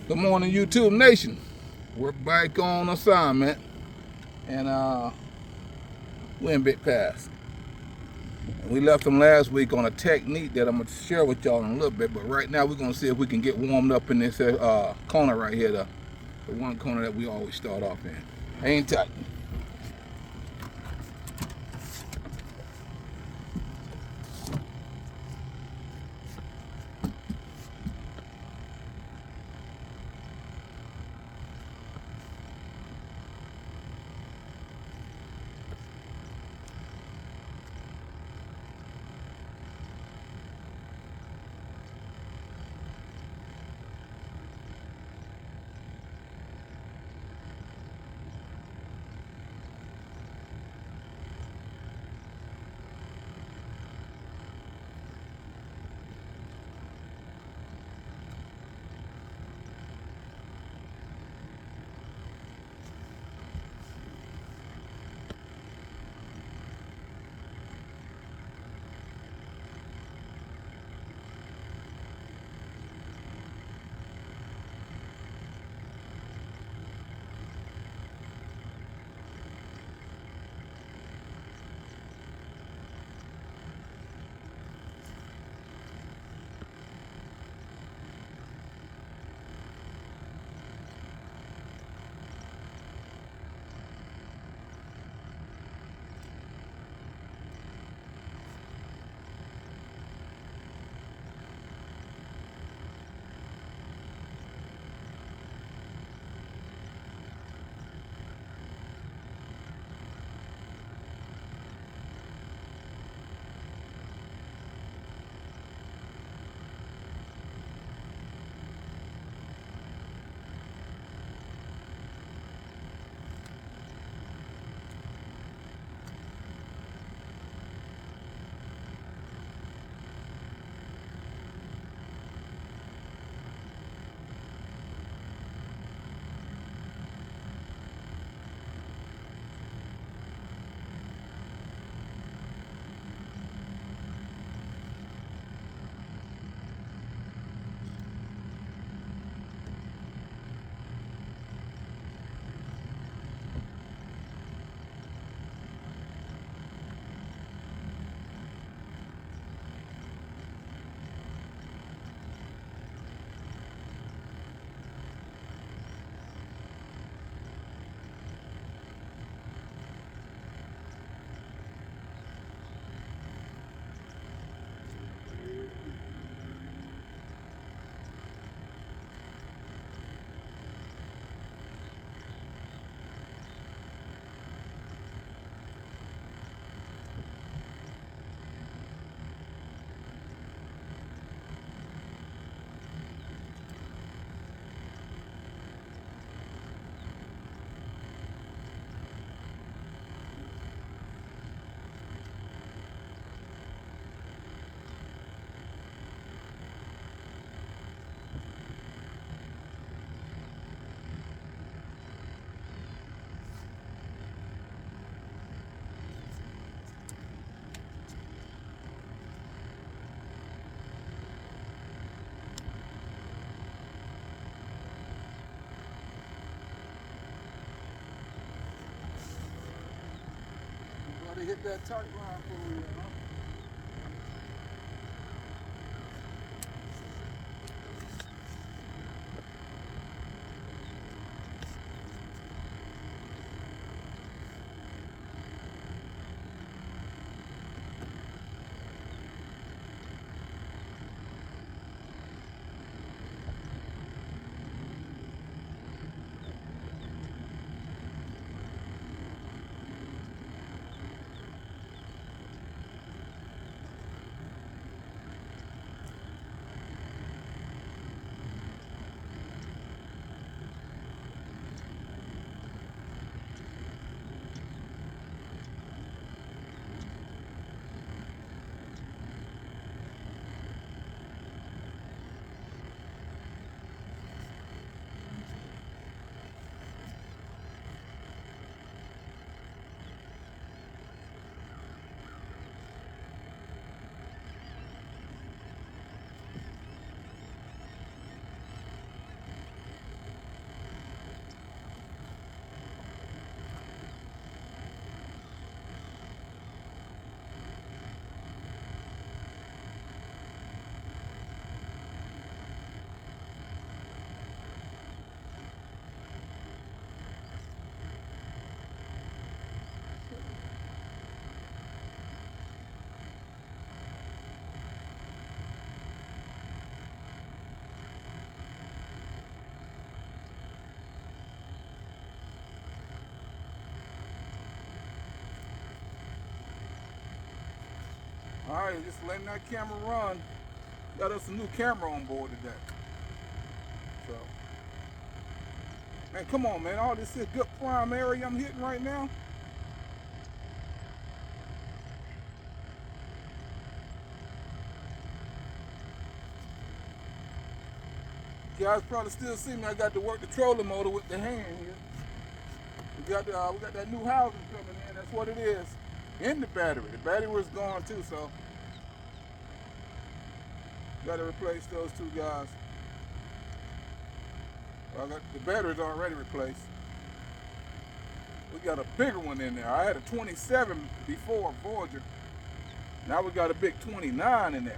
Good morning, YouTube Nation. We're back on assignment, and we're in Big Pass. And we left them last week on a technique that I'm gonna share with y'all in a little bit. But right now, we're gonna see if we can get warmed up in this corner right here, the one corner that we always start off in. Hang tight. Hit that tight line for you, huh? Alright, just letting that camera run. Got us a new camera on board today. So, man, come on, man. All this is good prime area I'm hitting right now. You guys probably still see me. I got to work the trolling motor with the hand here. We got that new housing coming in. That's what it is. In the battery. The battery was gone too, so got to replace those two guys. Well, the battery's already replaced. We got a bigger one in there. I had a 27 before, Voyager. Now we got a big 29 in there.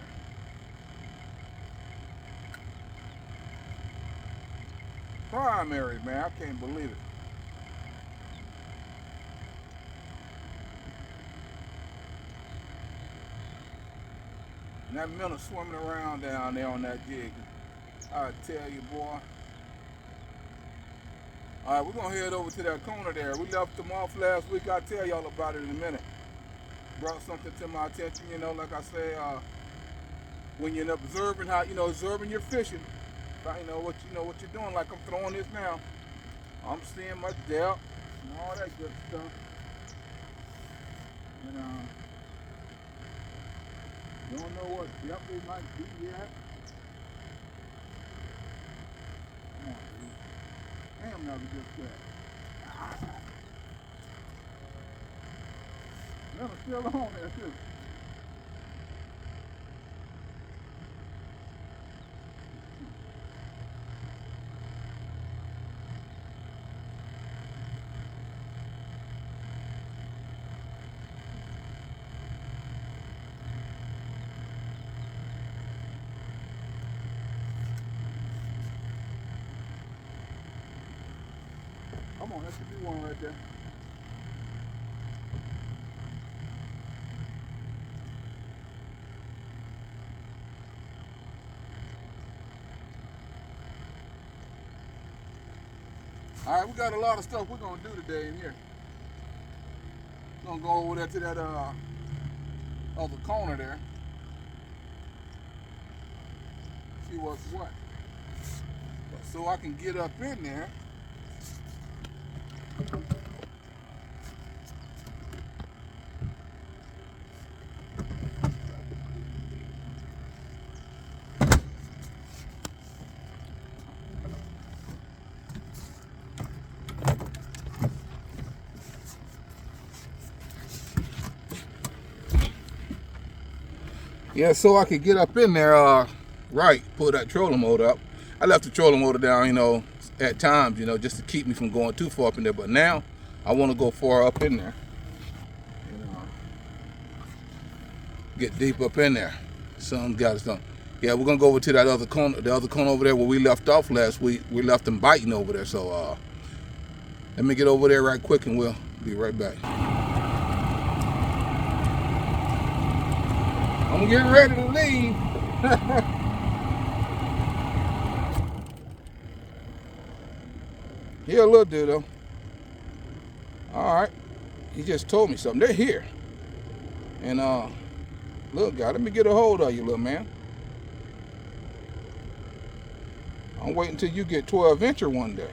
Primary, man, I can't believe it. And that minnow swimming around down there on that jig. I tell you, boy. Alright, we're gonna head over to that corner there. We left them off last week. I'll tell y'all about it in a minute. Brought something to my attention, you know, like I say, when you're observing how, you know, observing your fishing. You know what you're doing, like I'm throwing this now. I'm seeing my depth and all that good stuff. And don't know what depth it might be yet. Come on, dude. Damn, now we just got. Never still on there too. Come on, that should be one right there. Alright, we got a lot of stuff we're gonna do today in here. We're gonna go over there to that other corner there. See what's what. So I can get up in there. Yeah, so I could get up in there, right, pull that trolling motor up. I left the trolling motor down, you know, at times, you know, just to keep me from going too far up in there. But now, I want to go far up in there. And, get deep up in there. Something got us done. Yeah, we're going to go over to that other corner, the other corner over there where we left off last week. We left them biting over there, so let me get over there right quick and we'll be right back. I'm getting ready to leave. Here, little dude though. Alright. He just told me something. They're here. And look, guy, let me get a hold of you, little man. I'm waiting until you get 12-incher one day.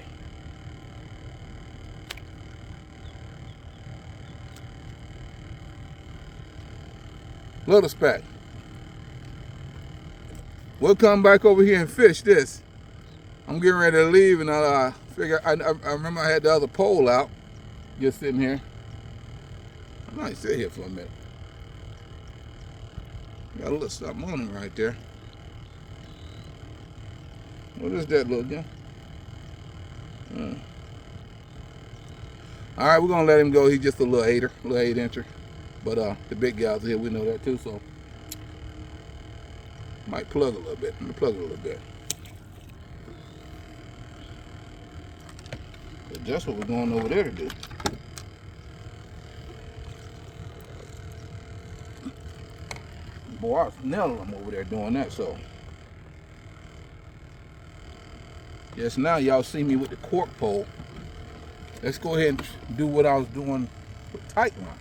Little speck. We'll come back over here and fish this. I'm getting ready to leave, and I figure I remember I had the other pole out, just sitting here. I might sit here for a minute. Got a little something on him right there. What is that, little guy? All right, we're gonna let him go. He's just a little 8-incher. But the big guys here, we know that too, so might plug a little bit. Let me plug it a little bit. But that's what we're going over there to do. Boy, I was nailing them over there doing that, so. Yes, now y'all see me with the cork pole. Let's go ahead and do what I was doing with tight line.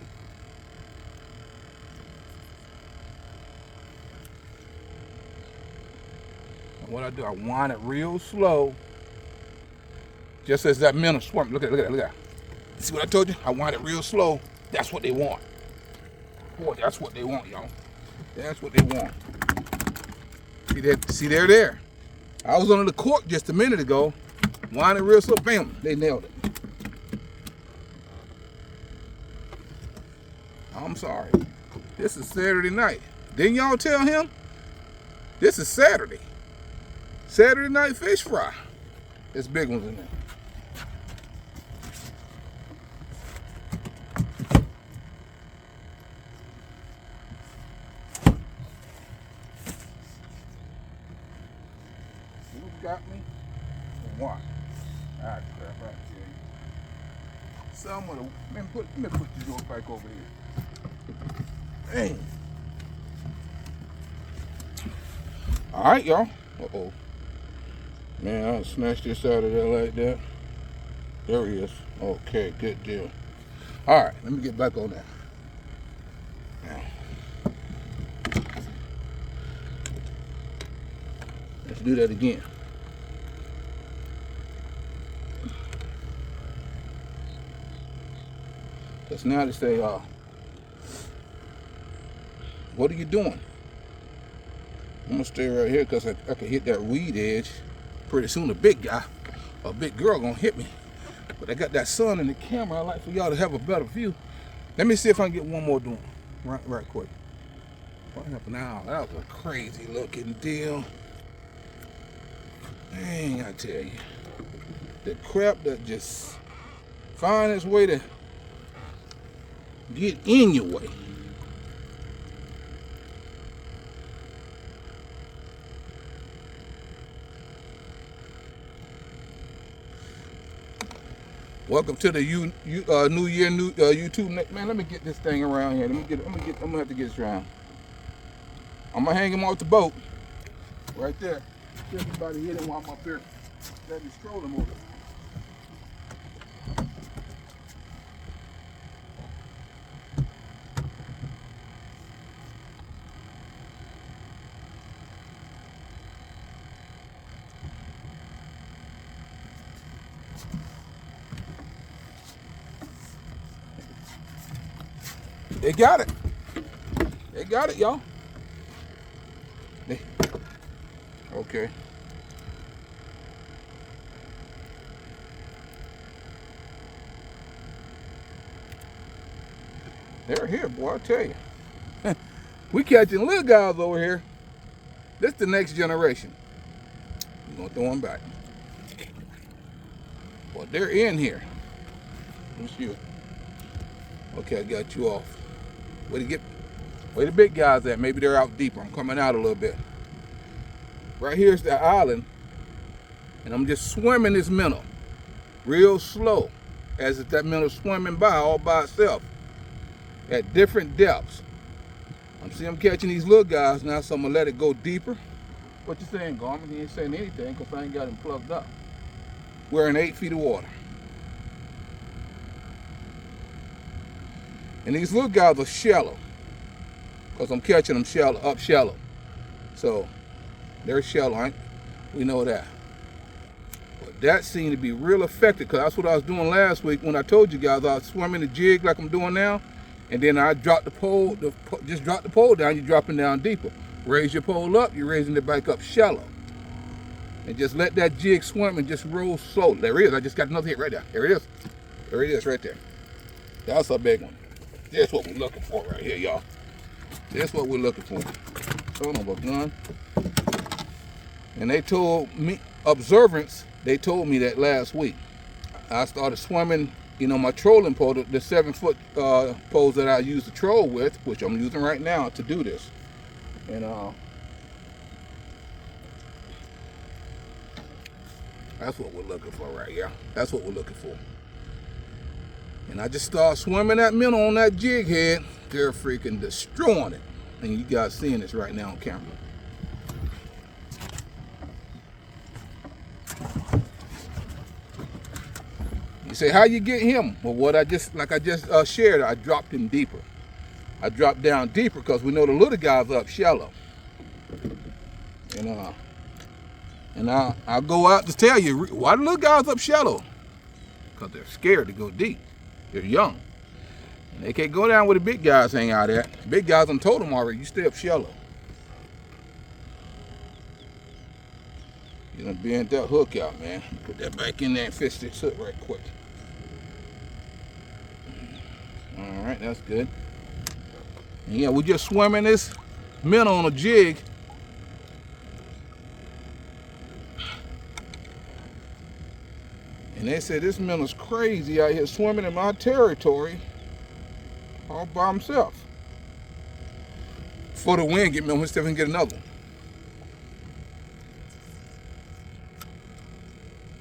And what I do, I wind it real slow. Just as that minnow swim. Look at that, look at that. See what I told you? I wind it real slow. That's what they want. Boy, that's what they want, y'all. That's what they want. See that? See there. I was under the cork just a minute ago. Wind it real slow. Bam. They nailed it. I'm sorry. This is Saturday night. Didn't y'all tell him? This is Saturday. Saturday night fish fry. There's big ones in there. You got me? What? Ah, crap, I tell you. Some of the, man, let me put this yoke back over here. Dang. All right, y'all. Uh-oh. Man, I'll snatch this out of there like that. There he is. Okay, good deal. All right, let me get back on that. Now, let's do that again. Because now they say, what are you doing? I'm gonna stay right here because I can hit that weed edge. Pretty soon a big guy, a big girl gonna hit me. But I got that sun in the camera. I like for y'all to have a better view. Let me see if I can get one more doing. Right quick. What happened now? That was a crazy looking deal. Dang, I tell you. The crap that just find its way to get in your way. Welcome to the New Year, YouTube. Man, let me get this thing around here. I'm gonna have to get this around. I'm gonna hang him off the boat right there. See everybody hit him while I'm up here. Let me stroll him over. They got it. They got it, y'all. Okay. They're here, boy, I tell you. We catching little guys over here. This the next generation. We're gonna throw them back. Well, they're in here. What's you? Okay, I got you off. Where the big guys at? Maybe they're out deeper. I'm coming out a little bit. Right here's the island, and I'm just swimming this minnow real slow, as if that minnow swimming by all by itself at different depths. I'm catching these little guys now, so I'm gonna let it go deeper. What you saying, Garmin? He ain't saying anything because I ain't got him plugged up. We're in 8 feet of water. And these little guys are shallow because I'm catching them shallow. So they're shallow, we know that. But that seemed to be real effective because that's what I was doing last week when I told you guys I was swimming the jig like I'm doing now. And then I dropped the pole, just drop the pole down, you're dropping down deeper. Raise your pole up, you're raising it back up shallow. And just let that jig swim and just roll slow. There it is, I just got another hit right there. There it is. There it is right there. That's a big one. That's what we're looking for right here, y'all. That's what we're looking for. Son of a gun. And they told me, observance, they told me that last week. I started swimming, my trolling pole, the 7-foot poles that I use to troll with, which I'm using right now to do this. And that's what we're looking for right here. That's what we're looking for. And I just started swimming that minnow on that jig head. They're freaking destroying it. And you guys seeing this right now on camera. You say, how you get him? Well, like I just shared, I dropped him deeper. I dropped down deeper because we know the little guys are up shallow. And And I'll go out to tell you, why the little guys up shallow? Because they're scared to go deep. They're young. And they can't go down where the big guys hang out at. The big guys done told them already, you stay up shallow. You done bent that hook out, man. Put that back in there and fish this hook right quick. All right, that's good. And yeah, we're just swimming this minnow on a jig. And they said this minnow's crazy out here swimming in my territory all by himself. Before the wind get me on his stuff and get another one.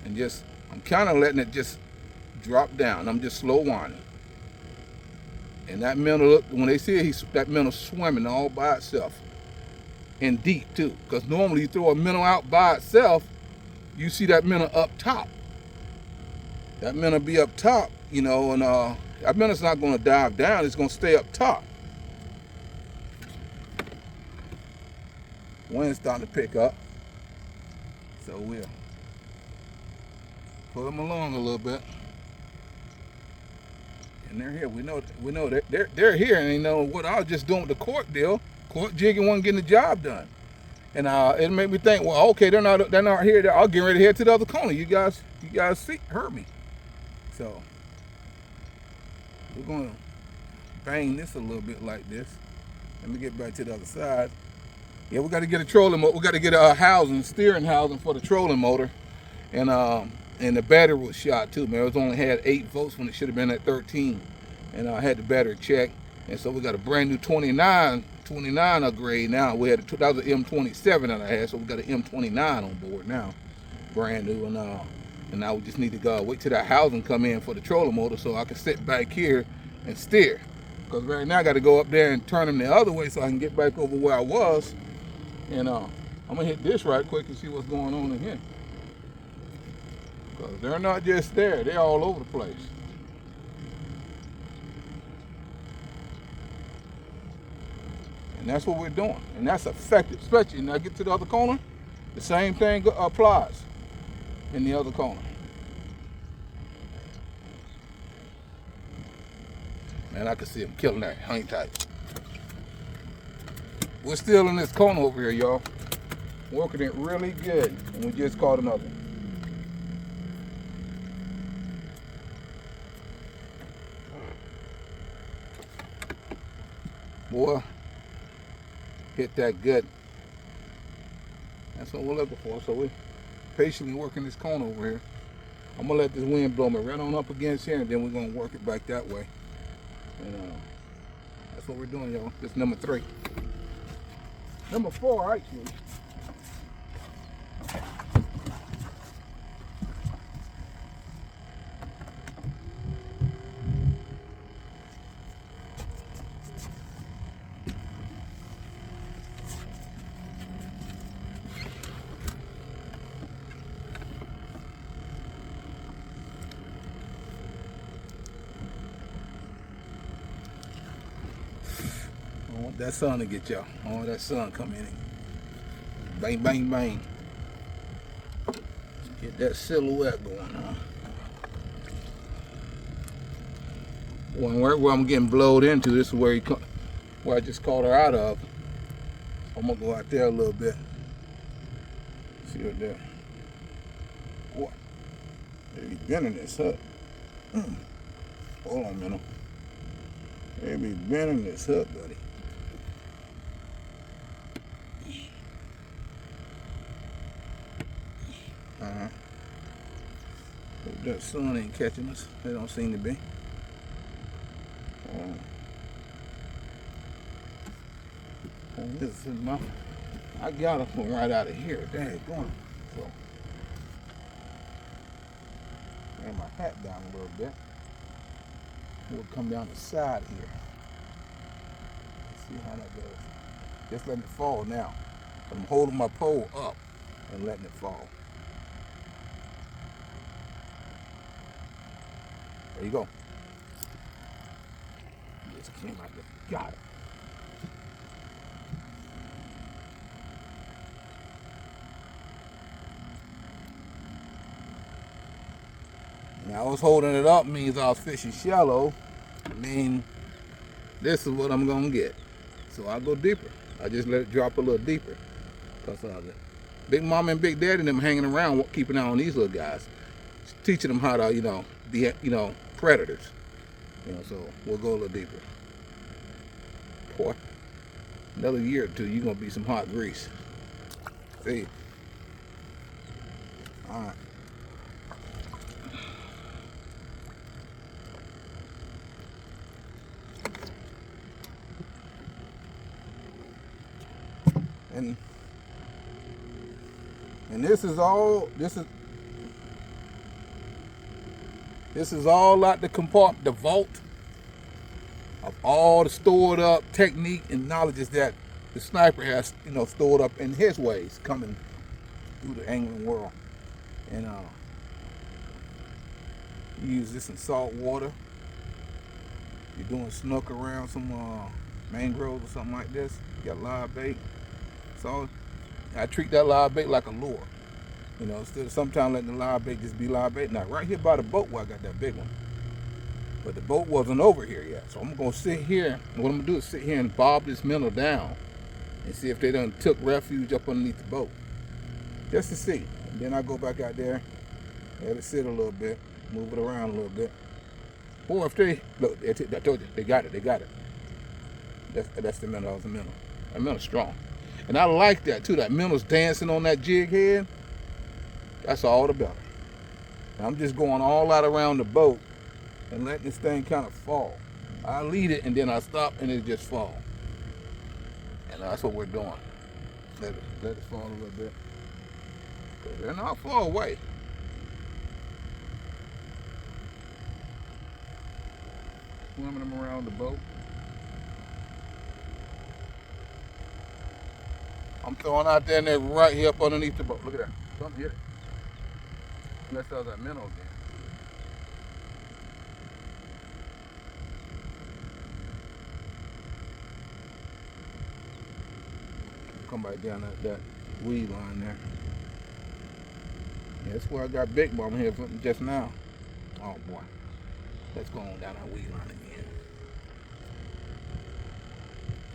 And just, I'm kind of letting it just drop down. I'm just slow winding. And that minnow, look, when they see it, that minnow swimming all by itself. And deep too. Because normally you throw a minnow out by itself, you see that minnow up top. That minnow be up top, you know, and that minnow's not going to dive down, it's going to stay up top. Wind's starting to pick up. So we'll pull them along a little bit. And they're here. We know that they're here, and they know what I was just doing with the cork deal. Cork jigging wasn't getting the job done. And it made me think, well, okay, they're not here. I'll get ready to head to the other corner. You guys heard me. So we're gonna bang this a little bit like this. Let me get back to the other side. Yeah, we got to get a trolling motor. We got to get a steering housing for the trolling motor, and the battery was shot too, man. It was only had 8 volts when it should have been at 13, and I had the battery checked, and so we got a brand new 29 upgrade now. We had that was an M27 that I had, so we got an M29 on board now, brand new, and now we just need to go wait till that housing come in for the trolling motor so I can sit back here and steer. Because right now I got to go up there and turn them the other way so I can get back over where I was. And I'm gonna hit this right quick and see what's going on in here. Because they're not just there, they're all over the place. And that's what we're doing. And that's effective, especially when I get to the other corner, the same thing applies in the other corner. Man, I can see them killing that. Hang tight. We're still in this corner over here, y'all. Working it really good. And we just caught another one. Boy, hit that good. That's what we're looking for. So we're patiently working this corner over here. I'm gonna let this wind blow me right on up against here, and then we're gonna work it back that way. And that's what we're doing, y'all. This is number 3. Number 4, actually. I want that sun to get y'all. I want that sun come in and bang, bang, bang. Get that silhouette going on. Where I'm getting blowed into, this is where I just caught her out of. I'm gonna go out there a little bit. See what there. Boy, they be bending this up. Hold on a minute. They be bending this up, buddy. That sun ain't catching us. They don't seem to be. This is I got it from right out of here. Dang, going. So, bring my hat down a little bit. We'll come down the side here. See how that goes. Just letting it fall now. I'm holding my pole up and letting it fall. There you go. Just came out there. Got it. Now, I was holding it up means I was fishing shallow. I mean, this is what I'm gonna get. So I go deeper. I just let it drop a little deeper. Cause Big Mama and Big Daddy and them hanging around, keeping an eye on these little guys, teaching them how to, be, predators. So we'll go a little deeper. Boy, another year or two, you're gonna be some hot grease. See? All right. And this is all like the compartment, the vault of all the stored up technique and knowledges that the sniper has, stored up in his ways coming through the angling world. And you use this in salt water. You're doing snook around some mangroves or something like this. You got live bait. So I treat that live bait like a lure. Instead of sometimes letting the live bait just be live bait. Now, right here by the boat where I got that big one. But the boat wasn't over here yet. So I'm going to sit here. And what I'm going to do is sit here and bob this minnow down and see if they done took refuge up underneath the boat. Just to see. And then I go back out there, let it sit a little bit, move it around a little bit. Or if they, look, I told you, they got it. That's the minnow. That was the minnow. That minnow's strong. And I like that too. That minnow's dancing on that jig head. That's all the better. Now I'm just going all out around the boat and letting this thing kind of fall. I lead it and then I stop and it just fall. And that's what we're doing. Let it fall a little bit. Because they're not far away. Swimming them around the boat. I'm throwing out there and they're right here up underneath the boat. Look at that. Something hit it. Let's throw that minnow again. Come back down that weed line there. Yeah, that's where I got Big Mama here just now. Oh boy. Let's go on down that weed line again.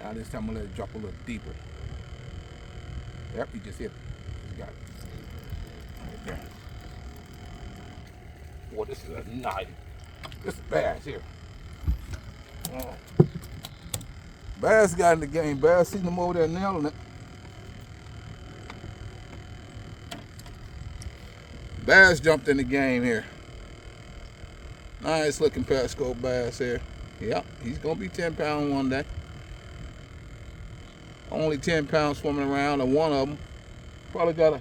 Now this time I'm gonna let it drop a little deeper. Yep, you just hit it. You got it. Right there. Boy, this is a knife. This is bass here. Bass got in the game. Bass seen them over there nailing it. Bass jumped in the game here. Nice looking pasco bass here. Yep, he's gonna be 10 pounds one day. Only 10 pounds swimming around, and one of them probably got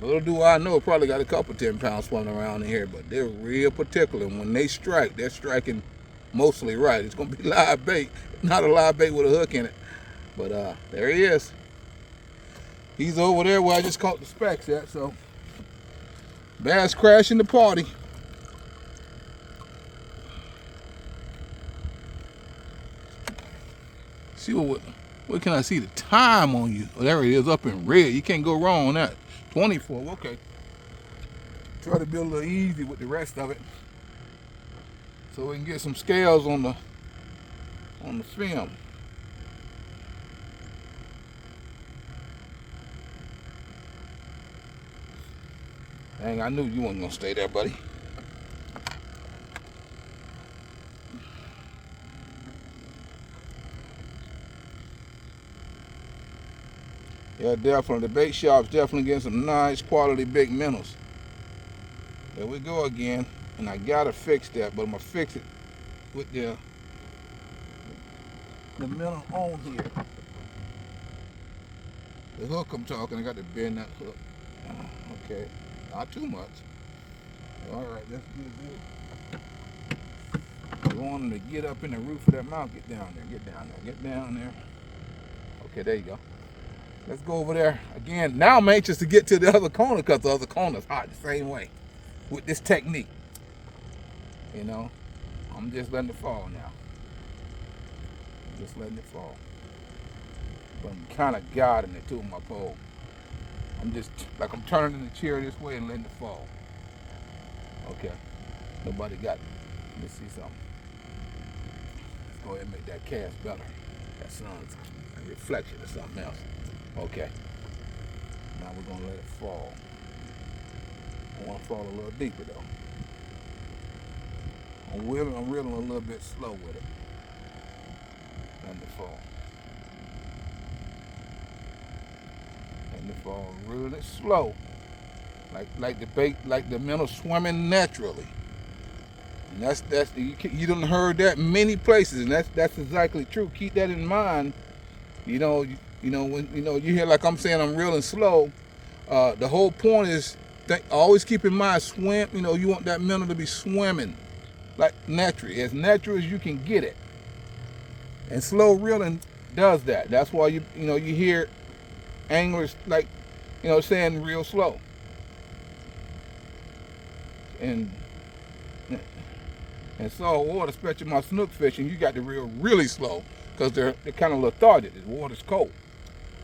little do I know, probably got a couple 10 pounds swimming around in here, but they're real particular. When they strike, they're striking mostly right. It's gonna be live bait, not a live bait with a hook in it. But there he is. He's over there where I just caught the specks at, so bass crashing the party. See what can I see the time on you? Oh, there it is up in red. You can't go wrong on that. 24, okay. Try to be a little easy with the rest of it so we can get some scales on the film. Dang, I knew you weren't gonna stay there, buddy. Yeah, definitely. The bait shop's definitely getting some nice quality big minnows. There we go again. And I gotta fix that, but I'm gonna fix it with the minnow on here. The hook I'm talking, I got to bend that hook. Okay, not too much. Alright, that's good. You want them to get up in the roof of that mouth. Get down there, get down there, get down there. Okay, there you go. Let's go over there again. Now I'm anxious to get to the other corner because the other corner's hot the same way with this technique. I'm just letting it fall now. Just letting it fall. But I'm kind of guiding it too with my pole. I'm just like I'm turning the chair this way and letting it fall. Okay. Nobody got it. Let me see something. Let's go ahead and make that cast better. That sun's a reflection of something else. Okay. Now we're gonna let it fall. I want to fall a little deeper though. I'm reeling a little bit slow with it. Letting it fall. Letting it fall really slow. Like the bait, like the minnow swimming naturally. And that's you done heard that many places, and that's exactly true. Keep that in mind. You know when you hear like I'm saying I'm reeling slow. The whole point is always keep in mind swim. You want that minnow to be swimming like naturally, as natural as you can get it. And slow reeling does that. That's why you hear anglers like saying real slow. And salt water, especially my snook fishing, you got to reel really slow because they're kind of lethargic. The water's cold.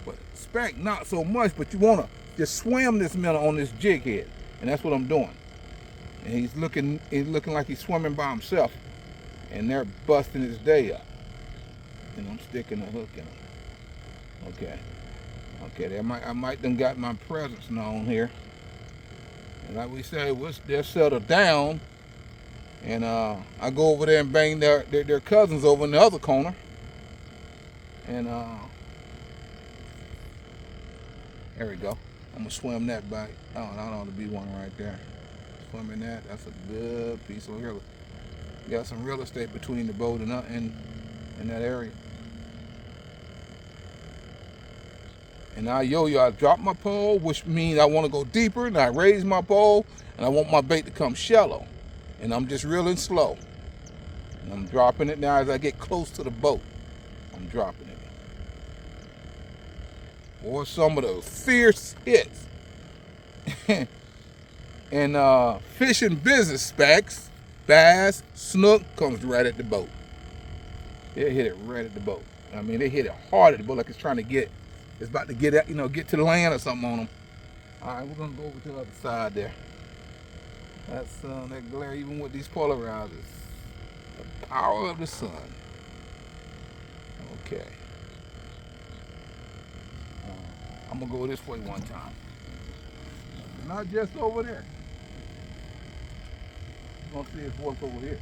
But spank not so much, but you want to just swim this minnow on this jig head, and that's what I'm doing. And he's looking like he's swimming by himself, and they're busting his day up. And I'm sticking a hook in him. Okay. I might done got my presence known here. And like we say, they're settled down. And I go over there and bang their cousins over in the other corner. And there we go. I'm gonna swim that back. Oh, that ought to be one right there. Swimming that. That's a good piece of real. Got some real estate between the boat and that area. And now I drop my pole, which means I want to go deeper, and I raise my pole, and I want my bait to come shallow. And I'm just reeling slow. And I'm dropping it now as I get close to the boat. I'm dropping it. Or some of those fierce hits. And fishing business specs, bass, snook comes right at the boat. They hit it right at the boat. I mean, they hit it hard at the boat like it's about to get to the land or something on them. All right, we're gonna go over to the other side there. That's that glare, even with these polarizers. The power of the sun. Okay. I'm gonna go this way one time. Not just over there. I'm gonna see if what's over here.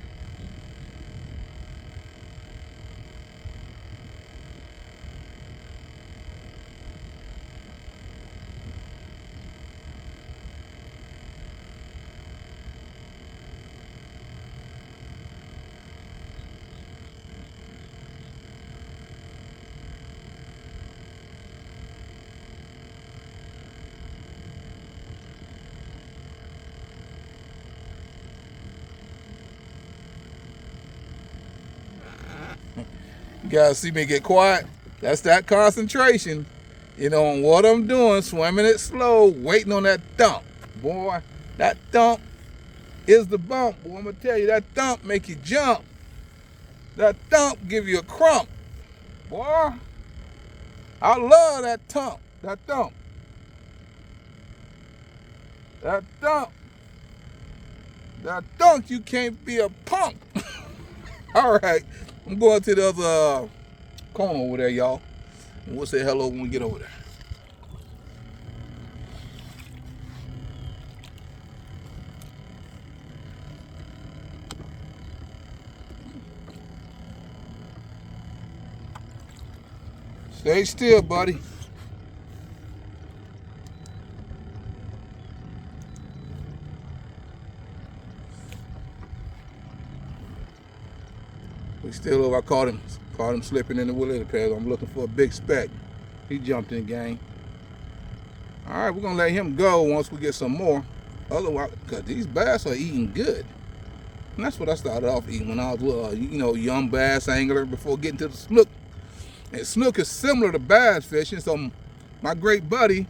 You guys see me get quiet? That's that concentration, on what I'm doing, swimming it slow, waiting on that thump. Boy, that thump is the bump. Boy, I'm gonna tell you, that thump make you jump. That thump give you a crump. Boy, I love that thump. That thump. That thump. That thump, you can't be a punk. All right, I'm going to the other corner over there, y'all. And we'll say hello when we get over there. Stay still, buddy. We still over. I caught him slipping in the lily pad. I'm looking for a big speck. He jumped in, gang. All right, we're gonna let him go once we get some more. Otherwise, because these bass are eating good. And that's what I started off eating when I was young bass angler before getting to the snook. And snook is similar to bass fishing. So my great buddy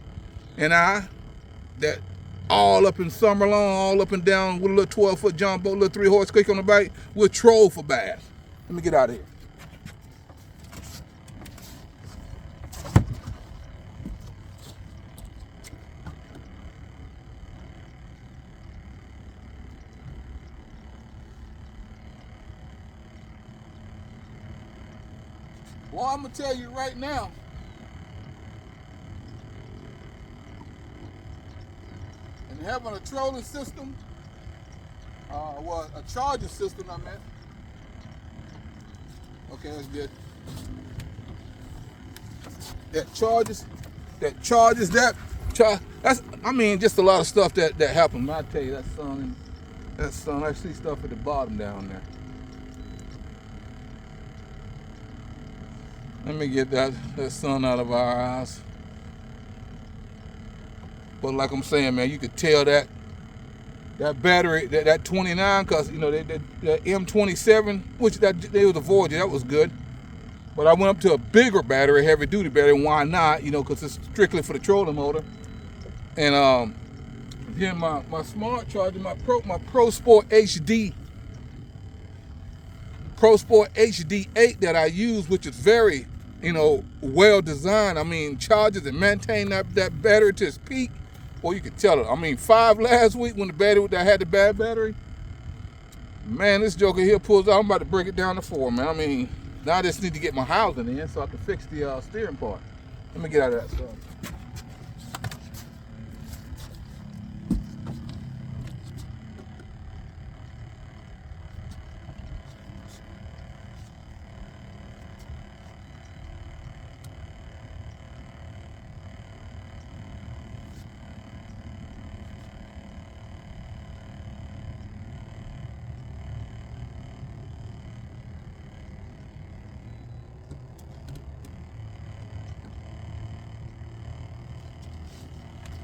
and I, that all up in summer long, all up and down with a little 12-foot jump boat, little 3-horse creek on the back, we'll troll for bass. Let me get out of here. Well, I'm gonna tell you right now. And having a trolling system, well, a charging system, I meant. Okay, that's good. That's, I mean, just a lot of stuff that happens. I tell you, that sun, I see stuff at the bottom down there. Let me get that sun out of our eyes. But like I'm saying, man, you could tell that battery, that 29, because you know that M27, which they was a Voyager, that was good. But I went up to a bigger battery, heavy duty battery. Why not? You know, because it's strictly for the trolling motor. And then my smart charger, my Pro Sport HD HD 8 that I use, which is very, you know, well designed. I mean, charges and maintain that battery to its peak. Well, you can tell it. I mean, 5 last week when I had the bad battery. Man, this joker here pulls out. I'm about to break it down to 4, man. I mean, now I just need to get my housing in so I can fix the steering part. Let me get out of that stuff.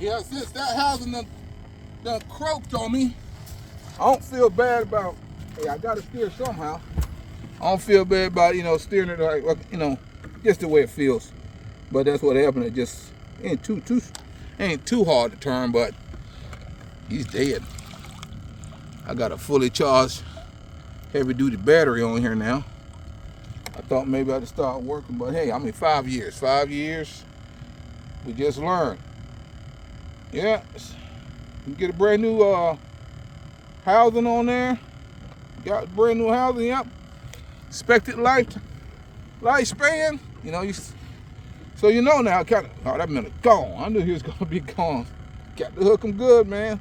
Yeah, since that housing done croaked on me, I don't feel bad about, hey, I gotta steer somehow. I don't feel bad about, you know, steering it like, you know, just the way it feels. But that's what happened. It just ain't too hard to turn, but he's dead. I got a fully charged heavy duty battery on here now. I thought maybe I'd start working, but hey, I mean 5 years. 5 years, we just learned. Yeah, you get a brand new housing on there. Got brand new housing, yep. Expected lifespan, you know. So you know now, kind of. Oh, that minute gone. I knew he was gonna be gone. Got to hook him good, man.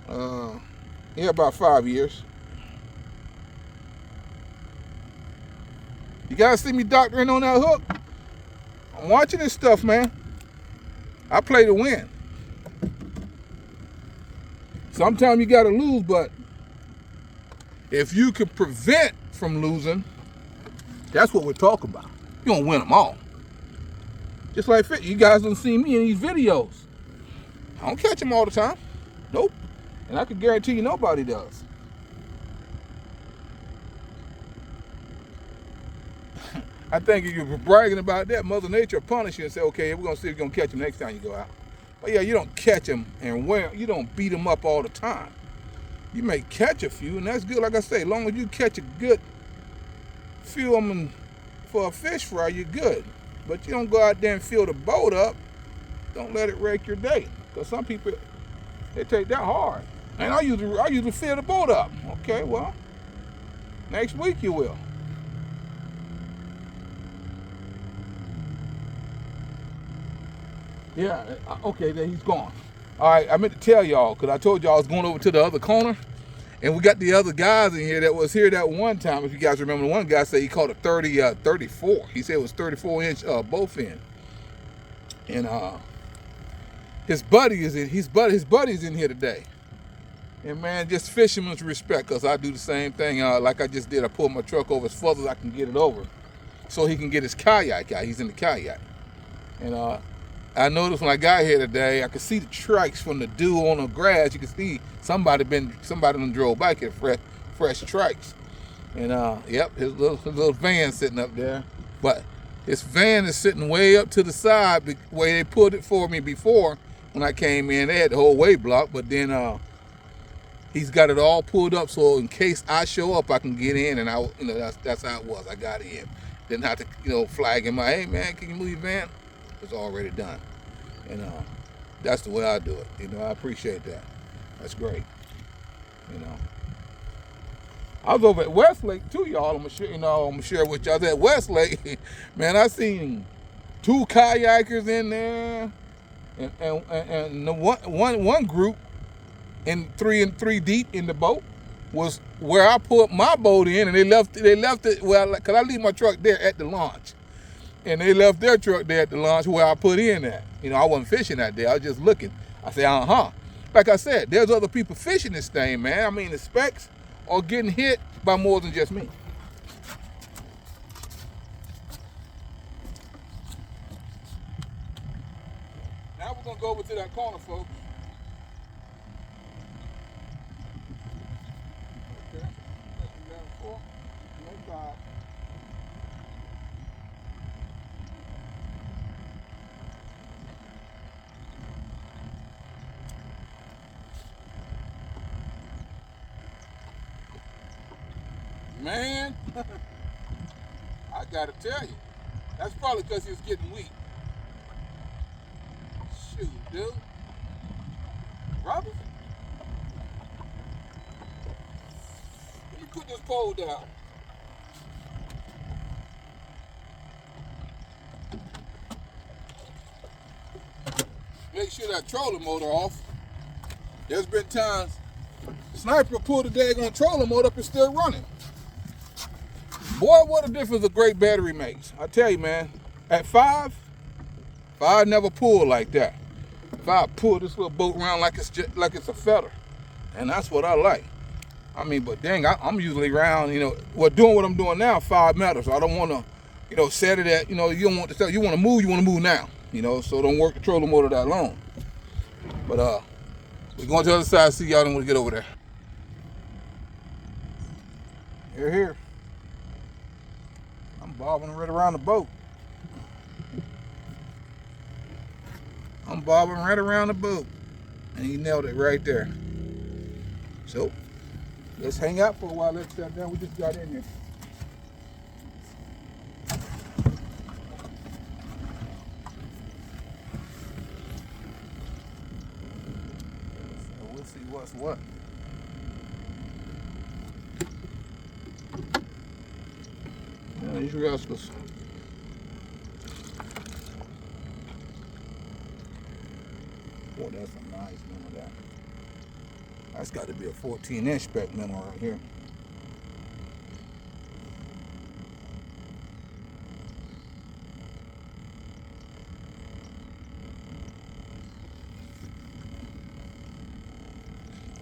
Yeah, about 5 years. You guys see me doctoring on that hook? I'm watching this stuff, man. I play to win. Sometimes you gotta lose, but if you can prevent from losing, that's what we're talking about. You don't win them all. Just like you guys don't see me in these videos. I don't catch them all the time. Nope. And I can guarantee you nobody does. I think if you're bragging about that, Mother Nature will punish you and say, okay, we're gonna see if you're gonna catch them next time you go out. But yeah, you don't catch them and you don't beat them up all the time. You may catch a few, and that's good. Like I say, as long as you catch a good few of them for a fish fry, you're good. But you don't go out there and fill the boat up. Don't let it wreck your day. Because some people, they take that hard. And I usually fill the boat up. Okay, well, next week you will. Yeah, okay, then he's gone. All right, I meant to tell y'all, because I told y'all I was going over to the other corner, and we got the other guys in here that was here that one time. If you guys remember, one guy said he caught a 34. He said it was 34-inch both end. And his buddy's in here today. And man, just fisherman's respect, because I do the same thing like I just did. I pulled my truck over as far as I can get it over so he can get his kayak out. He's in the kayak. And I noticed when I got here today, I could see the tracks from the dew on the grass. You can see somebody done drove back here, fresh tracks. And yep, his little van sitting up there. But his van is sitting way up to the side where they put it for me before when I came in. They had the whole way blocked, but then he's got it all pulled up so in case I show up, I can get in. And that's how it was. I got in. Didn't have to flag him. Hey man, can you move your van? It's already done. And that's the way I do it. I appreciate that. That's great. I was over at Westlake too, y'all. I'm gonna share with y'all. I was at Westlake, man. I seen 2 kayakers in there, and the one group in three deep in the boat was where I put my boat in, and they left it well, cause I leave my truck there at the launch, and they left their truck there at the launch where I put in at. I wasn't fishing that day. I was just looking. I said, Like I said, there's other people fishing this thing, man. I mean, the specks are getting hit by more than just me. Now we're gonna go over to that corner, folks. Okay. No problem. Man, I gotta tell you, that's probably because he was getting weak. Shoot, dude. Robert, let me put this pole down. Make sure that trolling motor off. There's been times Sniper pulled the daggone trolling motor up and still running. Boy, what a difference a great battery makes. I tell you, man, at 5, I never pulled like that. If I pull this little boat around like it's a feather, and that's what I like. I mean, but dang, I'm usually around, doing what I'm doing now, 5 meters. I don't want to, set it at, you don't want to tell you want to move now, so don't work the trolling motor that long. But we're going to the other side, see y'all when we get over there. Here. I'm bobbing right around the boat. And he nailed it right there. So, let's hang out for a while. Let's shut down. We just got in here. So we'll see what's what. Yeah, these rascals. Boy, that's a nice minnow there. That's got to be a 14-inch spec minnow right here.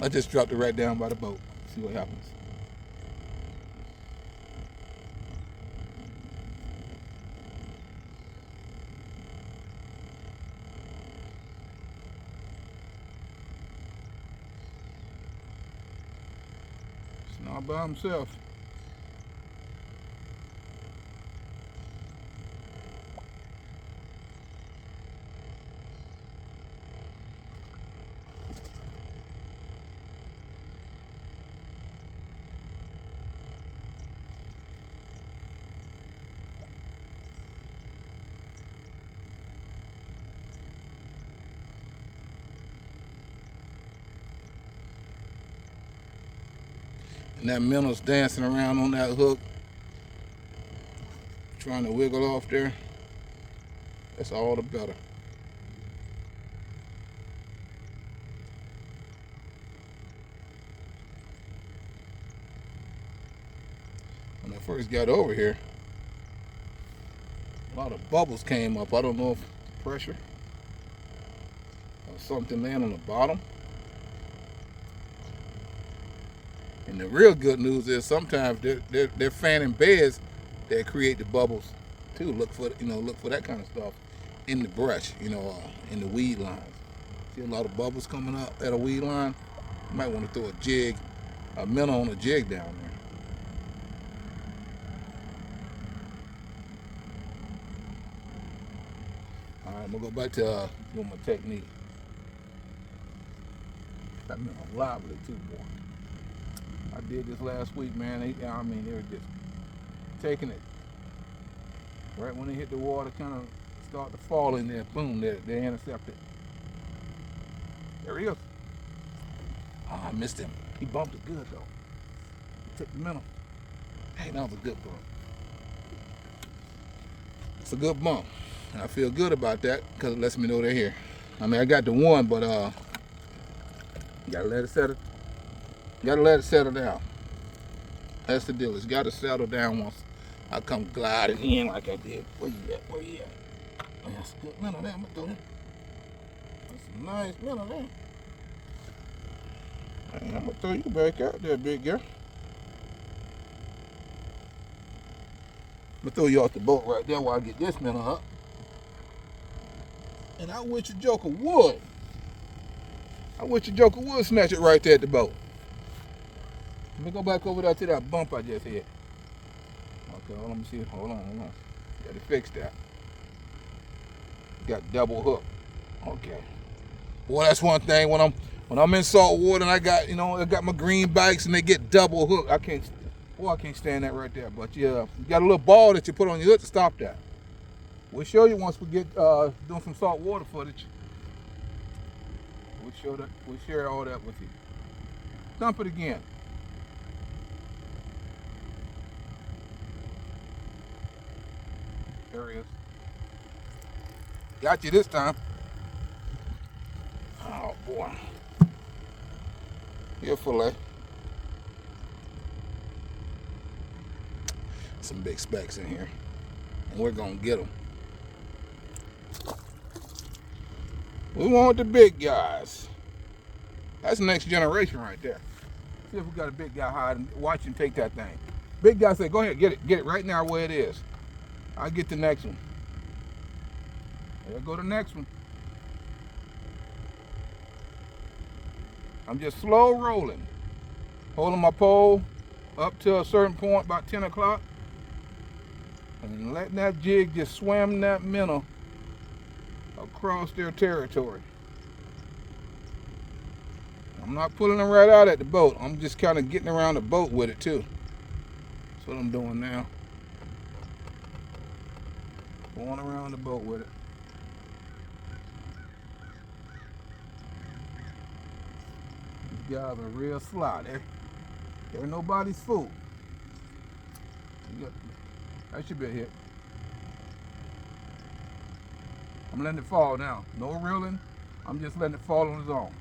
I just dropped it right down by the boat. See what happens. It's not by himself. And that minnow's dancing around on that hook, trying to wiggle off there. That's all the better. When I first got over here, a lot of bubbles came up. I don't know if pressure or something laying on the bottom. And the real good news is sometimes they're fanning beds that create the bubbles too. Look for that kind of stuff in the brush, in the weed lines. See a lot of bubbles coming up at a weed line. You might want to throw a minnow on a jig down there. All right, I'm gonna go back to doing my technique. That minnow lively too, boy. I did this last week, man. They were just taking it. Right when they hit the water, kind of start to fall in there. Boom, they're intercepted. There he is. Oh, I missed him. He bumped it good, though. took the minnow. Hey, that was a good bump. It's a good bump. And I feel good about that because it lets me know they're here. I mean, I got the one, but gotta let it settle. Gotta let it settle down. That's the deal. It's gotta settle down once I come gliding in like I did. Where you at? Where you at? Oh, that's a good minnow there, Matthew. That's a nice minnow there. I'm gonna throw you back out there, big girl. I'm gonna throw you off the boat right there while I get this minnow up. And I wish your joker would. I wish your joker would snatch it right there at the boat. Let me go back over there to that bump I just hit. Okay, let me see. Hold on. Gotta fix that. Got double hook. Okay. Boy, that's one thing when I'm in salt water and I got my green bikes and they get double hook. I can't stand that right there. But yeah, you got a little ball that you put on your hook to stop that. We'll show you once we get doing some salt water footage. We'll share all that with you. Dump it again. There he is. Got you this time. Oh boy. Here, fillet. Some big specks in here. And we're gonna get them. We want the big guys. That's the next generation right there. See if we got a big guy hiding. Watch him take that thing. Big guy say, go ahead, get it right now where it is. I'll get the next one. There go the next one. I'm just slow rolling. Holding my pole up to a certain point, about 10 o'clock. And letting that jig just swim that minnow across their territory. I'm not pulling them right out at the boat. I'm just kind of getting around the boat with it too. That's what I'm doing now. Going around the boat with it. These guys are real sly. They're nobody's fool. That should be a hit. I'm letting it fall now. No reeling. I'm just letting it fall on its own.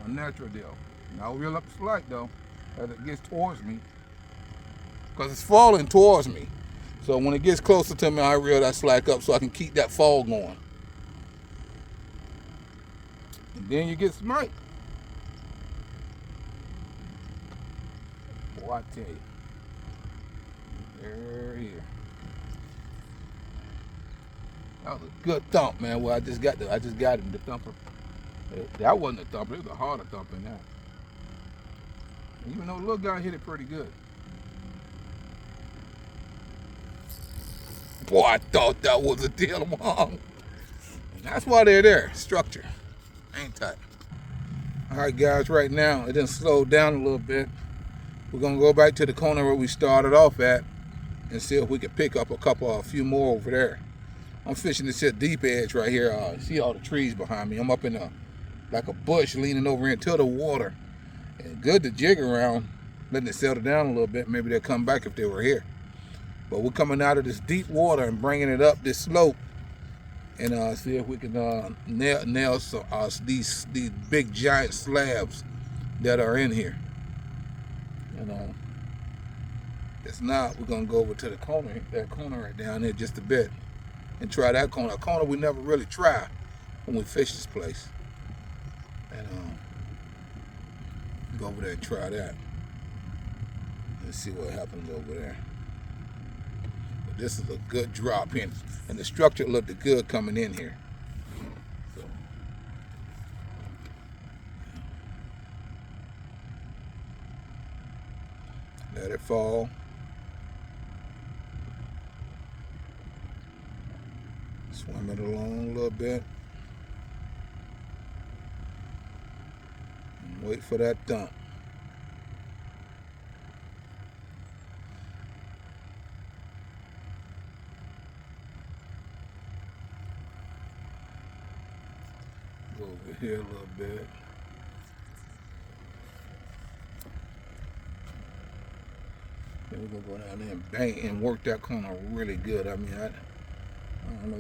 A natural deal. Now I'll reel up the slack though as it gets towards me. Because it's falling towards me. So when it gets closer to me, I reel that slack up so I can keep that fall going. And then you get smite. Boy, I tell you. There he is. That was a good thump, man. Well, I just got him, the thumper. That wasn't a thumper, it was a harder thump than that. Even though the little guy hit it pretty good. Boy, I thought that was a deal wrong. And that's why they're there. Structure. Ain't tight. Alright guys, right now it done slowed down a little bit. We're gonna go back to the corner where we started off at and see if we can pick up a few more over there. I'm fishing this here deep edge right here. See all the trees behind me. I'm up in like a bush leaning over into the water. And good to jig around, letting it settle down a little bit. Maybe they'll come back if they were here. But we're coming out of this deep water and bringing it up this slope and see if we can nail these big giant slabs that are in here. And if not, we're gonna go over to the corner, that corner right down there just a bit, and try that corner. A corner we never really try when we fish this place. And go over there and try that. Let's see what happens over there. But this is a good drop in, and the structure looked good coming in here. So. Let it fall. Swim it along a little bit. And wait for that dump. Go over here a little bit. we're gonna go down there and bang and work that corner really good. I mean, I don't know.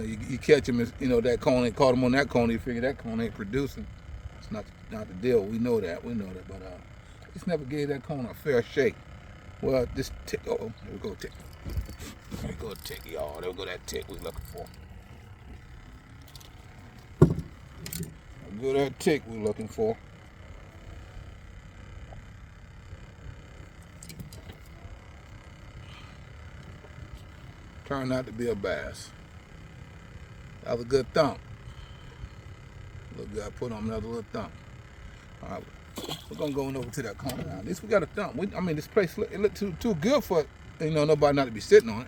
You catch him, that cone ain't caught him on that cone. You figure that cone ain't producing. It's not the deal. We know that. But I just never gave that cone a fair shake. Well, this tick. Oh, there we go, tick. There we go, tick, y'all. There we go, that tick we looking for. There we go, that tick we looking for. Turned out to be a bass. That was a good thump. Look good. I put on another little thump. All right, we're gonna go over to that corner now. At least we got a thump. This place it looked too good for nobody not to be sitting on it.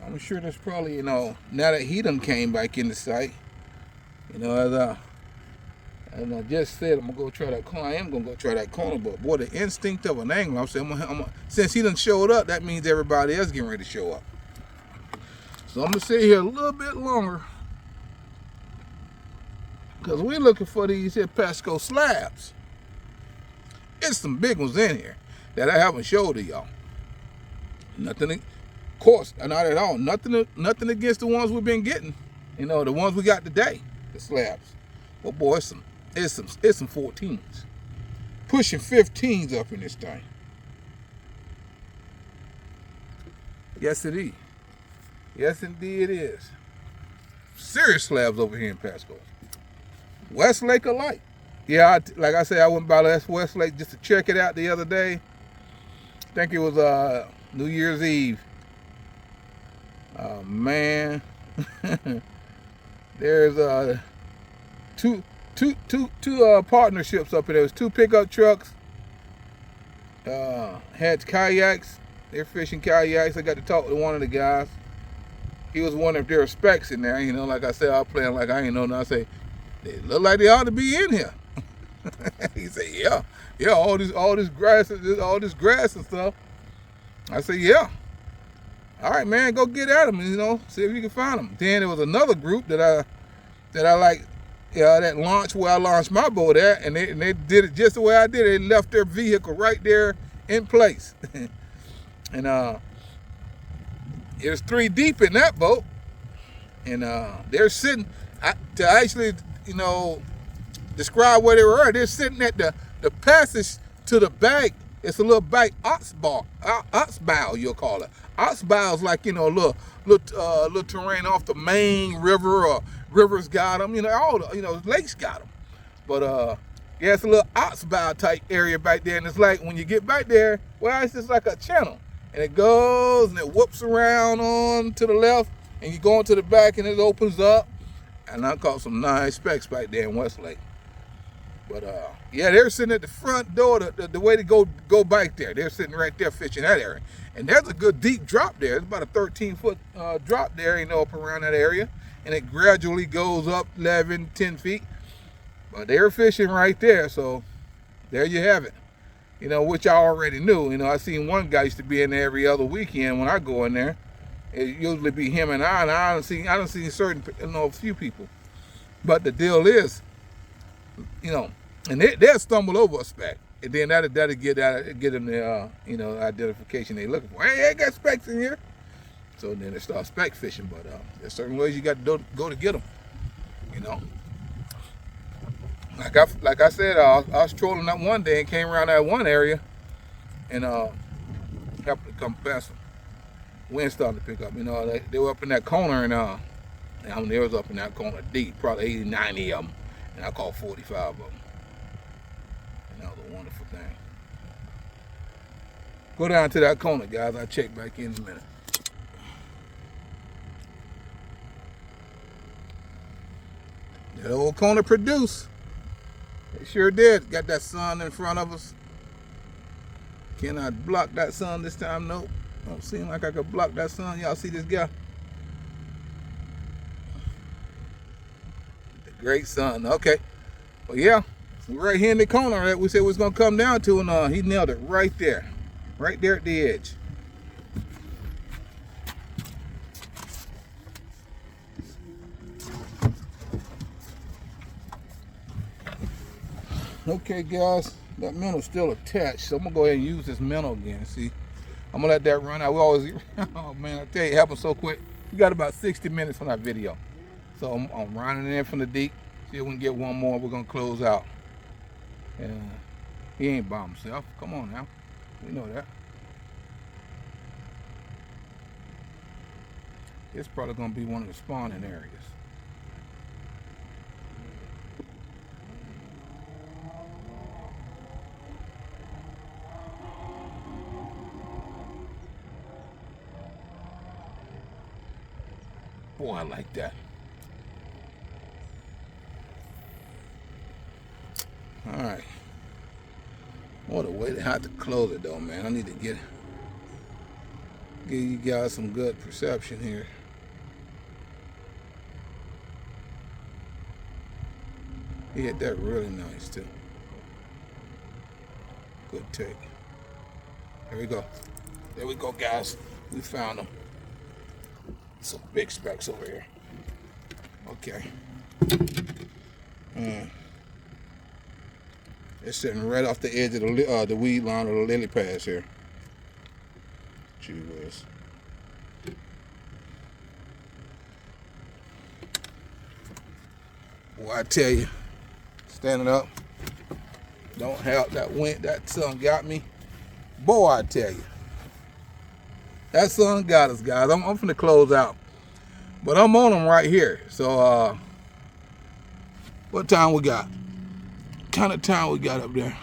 I'm sure there's probably now that he done came back into sight. As I just said, I'm gonna go try that corner. I am gonna go try that corner, but boy, the instinct of an angler. I'm saying, since he done showed up, that means everybody else getting ready to show up. So I'm gonna sit here a little bit longer because we're looking for these here pasco slabs. It's some big ones in here that I haven't showed to y'all. Nothing, of course, not at all. Nothing against the ones we've been getting. The ones we got today, the slabs. But boy, it's some 14s, pushing 15s up in this thing. Yes, it is. Yes, indeed it is. Serious slabs over here in Pasco. Westlake alike. Yeah, like I said, I went by Westlake just to check it out the other day. I think it was New Year's Eve. Oh man, there's two partnerships up there. There's 2 pickup trucks. Had kayaks. They're fishing kayaks. I got to talk to one of the guys. He was one of their specs in there. Like I said, I was playing like I ain't know nothing. I say, they look like they ought to be in here. He said, yeah, all this grass and stuff. I said, yeah. All right, man, go get at them, see if you can find them. Then there was another group that I like, that launched where I launched my boat at, and they did it just the way I did it. They left their vehicle right there in place. And it was 3 deep in that boat, and they're sitting to actually, describe where they were. They're sitting at the passage to the bank. It's a little bank, ox bow, you'll call it. Ox bow is like little terrain off the main river, or rivers got them. All the lakes got them. But yeah, it's a little ox bow type area back there, and it's like when you get back there, well, it's just like a channel. And it goes and it whoops around on to the left, and you go into the back and it opens up. And I caught some nice specks back there in Westlake. But yeah, they're sitting at the front door, the way to go back there. They're sitting right there fishing that area. And there's a good deep drop there. It's about a 13-foot drop there, up around that area. And it gradually goes up 11, 10 feet. But they're fishing right there, so there you have it. Which I already knew. I seen one guy used to be in there every other weekend when I go in there. It usually be him and I don't see a few people. But the deal is, and they'll stumble over a speck, and then that'll get them the identification they looking for. Hey, I got specks in here. So then they start speck fishing. But there's certain ways you got to go to get them. Like I said, I was trolling that one day and came around that one area, and happened to come past them. Wind started to pick up. They were up in that corner, and they was up in that corner deep, probably 80, 90 of them, and I caught 45 of them. And that was a wonderful thing. Go down to that corner, guys. I'll check back in a minute. That old corner produced. They sure did. Got that sun in front of us. Can I block that sun this time? Nope. Don't seem like I could block that sun. Y'all see this guy? The great sun. Okay. Well, yeah. Right here in the corner that we said was going to come down to, and he nailed it right there. Right there at the edge. Okay, guys, that minnow's still attached, so I'm gonna go ahead and use this minnow again. See, I'm gonna let that run out. We always, oh man, I tell you, it happens so quick. We got about 60 minutes on our video. So I'm running in from the deep. See if we can get one more. We're gonna close out. And he ain't by himself. Come on now. We know that. It's probably gonna be one of the spawning areas. Boy, I like that. All right. What a way to have to close it though, man. I need to give you guys some good perception here. He hit that really nice too. Good take. There we go. There we go, guys. We found them. Some big specks over here. Okay. It's sitting right off the edge of the weed line of the lily pads here. Gee whiz. Boy, I tell you, standing up, don't help. That sun got me. Boy, I tell you. That sun got us, guys. I'm finna close out. But I'm on them right here. So, what time we got? What kind of time we got up there?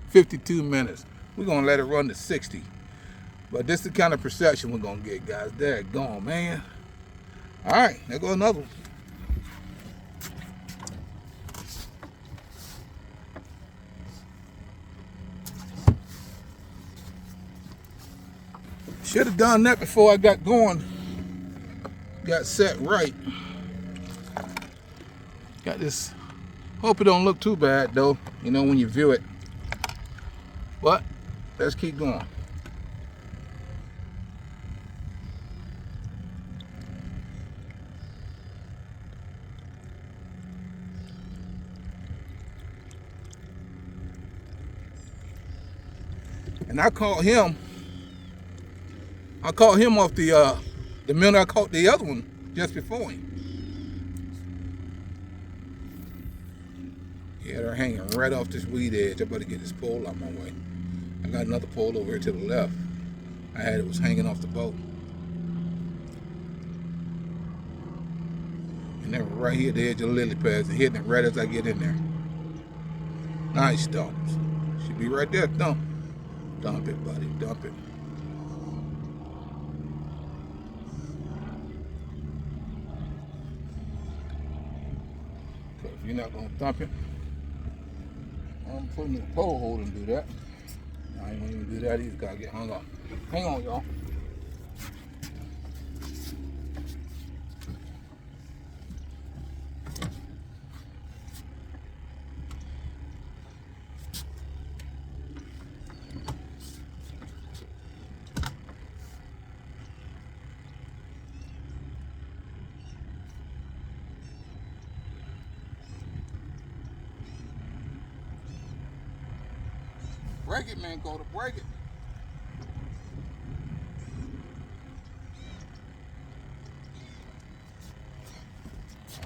52 minutes. We're gonna let it run to 60. But this is the kind of perception we're gonna get, guys. There it gone, man. All right, there goes another one. Should have done that before I got going. Got set right. Got this. Hope it don't look too bad though, you know, when you view it. But let's keep going. And I caught him off the minnow I caught the other one just before him. Yeah, they're hanging right off this weed edge. I better get this pole out my way. I got another pole over here to the left. It was hanging off the boat. And then right here at the edge of the lily pads, and hitting it right as I get in there. Nice dumps. Should be right there. Dump. Dump it, buddy. Dump it. If you're not gonna dump it, I'm putting the pole hold and do that. I ain't gonna even do that either. Gotta get hung up. Hang on, y'all. Break it, man. Go to break it.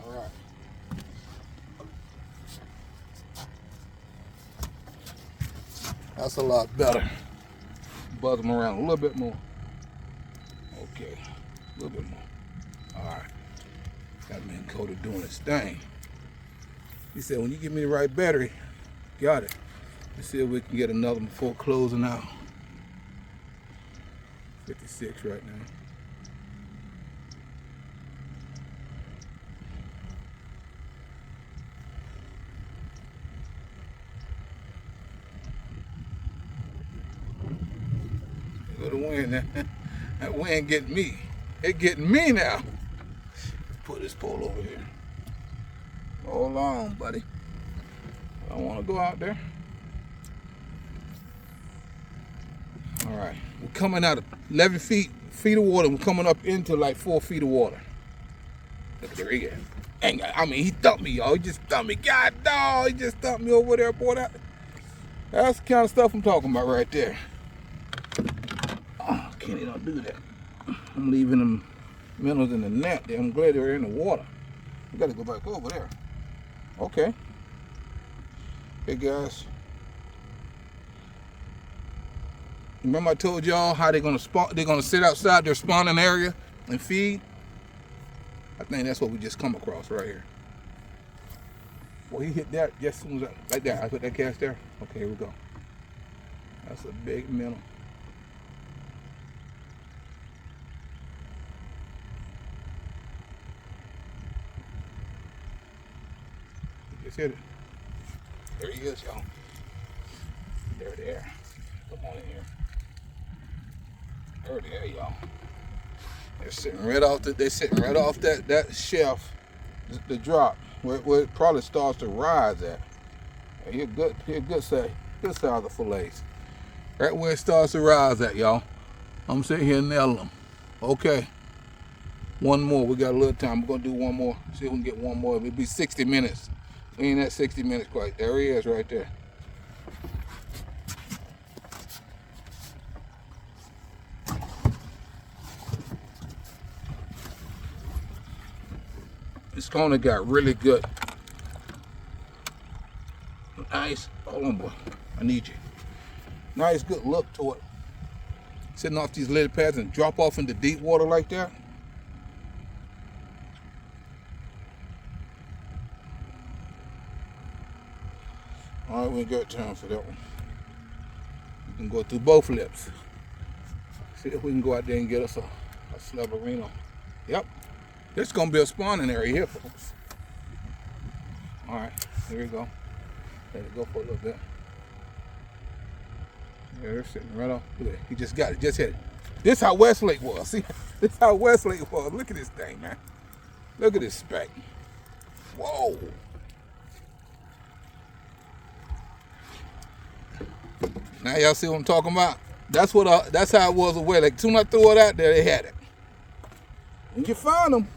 All right. That's a lot better. Buzz them around a little bit more. Okay. A little bit more. All right. Got man Coda doing his thing. He said, when you give me the right battery, got it. Let's see if we can get another one before closing out. 56 right now. There go the wind. That wind getting me. It getting me now. Put this pole over here. Hold on, buddy. I don't want to go out there. All right, we're coming out of 11 feet of water. We're coming up into like 4 feet of water. Look at there he is. I mean, he thumped me, y'all. He just thumped me. God, dog, he just thumped me over there, boy. That's the kind of stuff I'm talking about right there. can't he don't do that? I'm leaving them minnows in the net there. I'm glad they're in the water. We gotta go back over there. Okay. Hey guys. Remember I told y'all how they're gonna spawn, they're gonna sit outside their spawning area and feed? I think that's what we just come across right here. Well, he hit that just as soon as like that. I put that cast there. Okay, here we go. That's a big minnow. He just hit it. There he is, y'all. There. Come on in here. There, y'all. They're sitting right off that shelf, the drop, where it probably starts to rise at. He a good size of fillets. Right where it starts to rise at, y'all. I'm sitting here nailing them. Okay. One more. We got a little time. We're gonna do one more. See if we can get one more. It'll be 60 minutes. We ain't at 60 minutes quite. There he is right there. This corner got really good. Nice. Hold on, boy. I need you. Nice, good look to it. Sitting off these lily pads and drop off into deep water like that. All right, we ain't got time for that one. We can go through both lips. See if we can go out there and get us a SLAB. Yep. This is going to be a spawning area here, folks. All right, here we go. Let it go for a little bit. Yeah, they're sitting right off. Look at it. He just got it, just hit it. This how Westlake was. See, this how Westlake was. Look at this thing, man. Look at this speck. Whoa. Now y'all see what I'm talking about? That's how it was away. Like, as soon as I threw it out there, they had it. When you find them,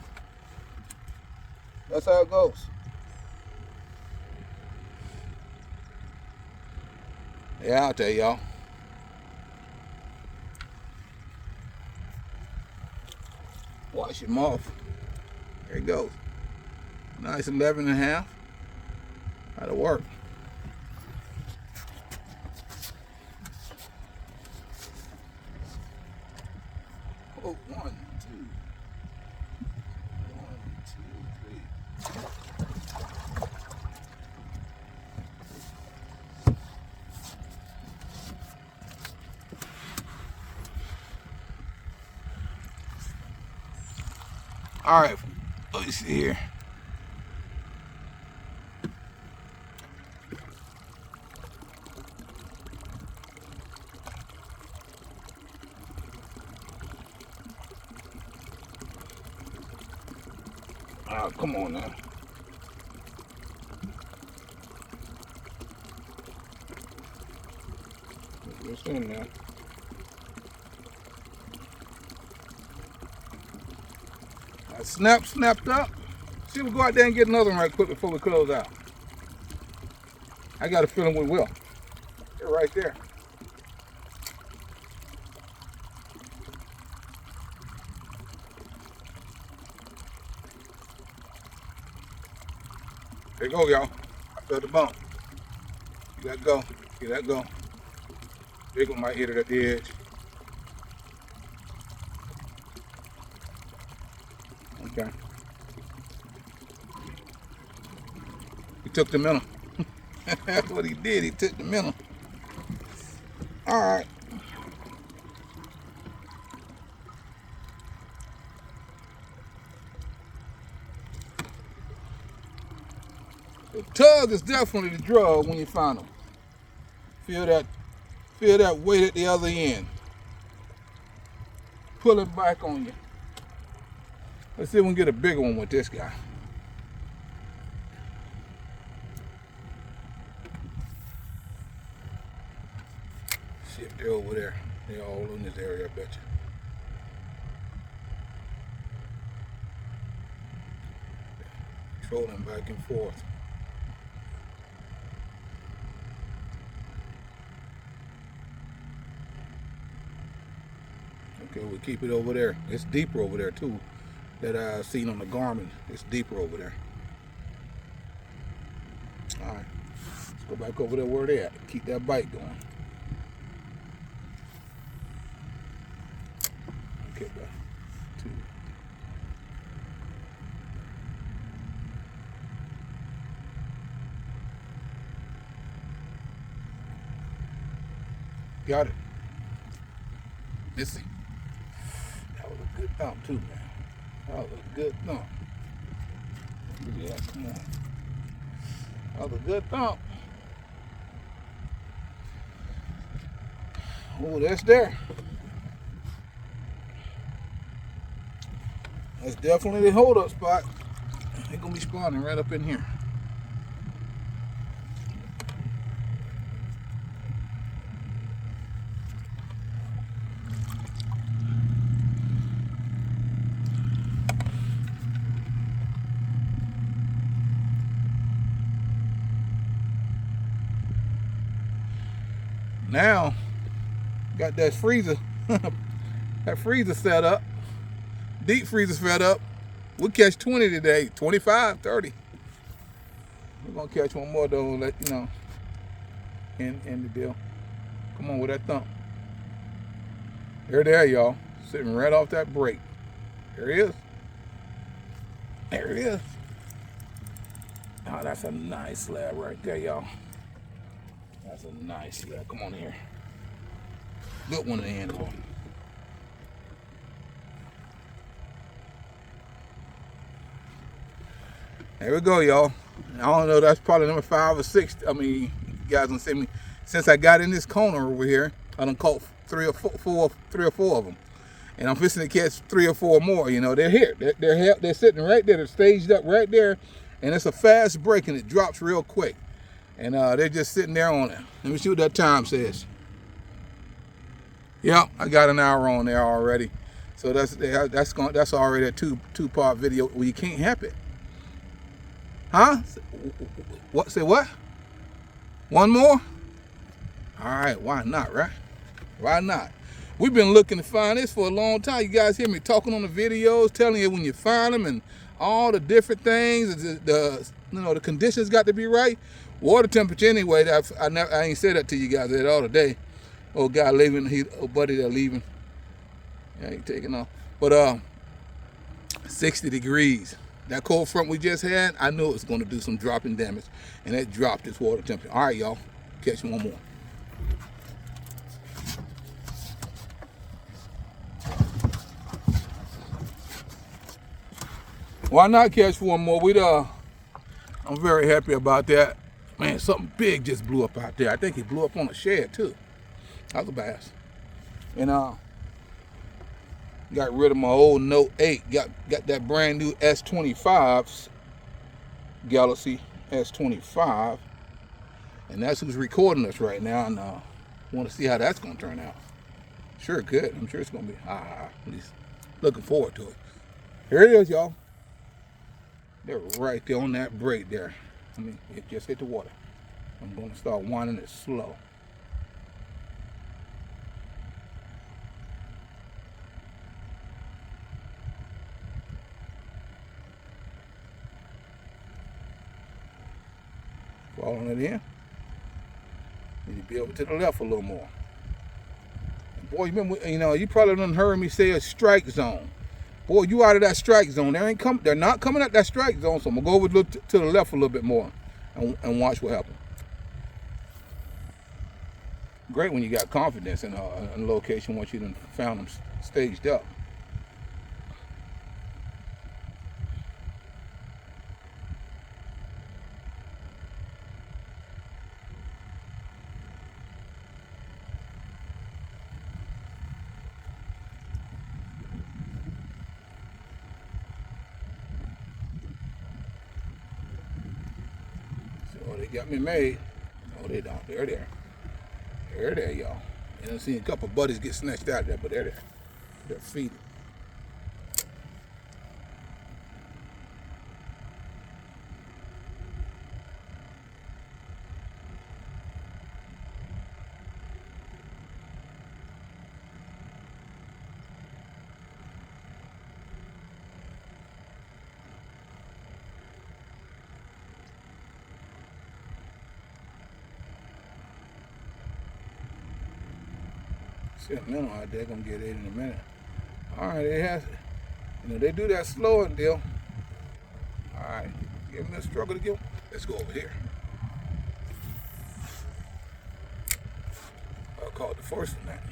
that's how it goes. Yeah, out there, y'all. Wash him off. There he goes. Nice 11.5. That'll work. Oh, 1, 2. 1, 2, 3. All right, let me see here. Oh, come on now. What's in there? Snapped up. See, we'll go out there and get another one right quick before we close out. I got a feeling we will. They're right there. There you go, y'all. I felt the bump. See that go. See that go. Big one might hit it at the edge. Okay. He took the minnow. That's what he did. He took the minnow. All right. The tug is definitely the drug when you find them. Feel that weight at the other end. Pull it back on you. Let's see if we can get a bigger one with this guy. See if they're over there. They're all in this area, I bet you. Trolling back and forth. Okay, we'll keep it over there. It's deeper over there too. That I seen on the Garmin. It's deeper over there. All right, let's go back over there where they at. Keep that bite going. Okay, bro. 2. Got it. Let's see. That was a good thump too, man. That was a good thump. Yeah, come on. That was a good thump. Oh, that's there. That's definitely the hold up spot. They're gonna be spawning right up in here. Now, got that freezer, that freezer set up, deep freezer set up. We'll catch 20 today, 25, 30. We're gonna catch one more though, let you know, in the deal. Come on with that thump. There, y'all, sitting right off that break. There he is. There he is. Oh, that's a nice slab right there, y'all. That's a nice slab. Come on here. Good one in the end, boy. There we go, y'all. I don't know, that's probably number 5 or 6. I mean, you guys don't see me. Since I got in this corner over here, I done caught 3 or 4 of them. And I'm fixing to catch 3 or 4 more. You know, they're here. They're sitting right there. They're staged up right there. And it's a fast break and it drops real quick. And they're just sitting there on it. Let me see what that time says. Yep, I got an hour on there already. So that's already a two-part video. Well, you can't help it. Huh? What? Say what? One more? All right, why not, right? Why not? We've been looking to find this for a long time. You guys hear me talking on the videos, telling you when you find them and all the different things. The conditions got to be right. Water temperature anyway. I ain't said that to you guys all today. Old guy leaving, old buddy that leaving. Yeah, he taking off. But 60 degrees. That cold front we just had, I knew it was going to do some dropping damage, and that dropped its water temperature. All right, y'all, catch one more. Why not catch one more? I'm very happy about that. Man, something big just blew up out there. I think it blew up on a shed too. That was a bass. And got rid of my old Note 8. Got that brand new S25, Galaxy S25. And that's who's recording us right now. And want to see how that's going to turn out. Sure good. I'm sure it's going to be, at least looking forward to it. Here it is, y'all. They're right there on that break there. I mean, it just hit the water. I'm going to start winding it slow. Following it in. Need to be over to the left a little more. And boy, you probably done heard me say a strike zone. Boy, you out of that strike zone. They're not coming at that strike zone, so I'm gonna go over to the left a little bit more and watch what happens. Great when you got confidence in a location once you done found them staged up. So they got me made. Oh, they don't. They're there. They're there, y'all. And I've seen a couple buddies get snatched out there, but they're there. They're feeding. See a minnow out there, gonna get it in a minute. All right, it has, they do that slowing deal. All right, give me a struggle to get. Let's go over here. I'll call it the first one that.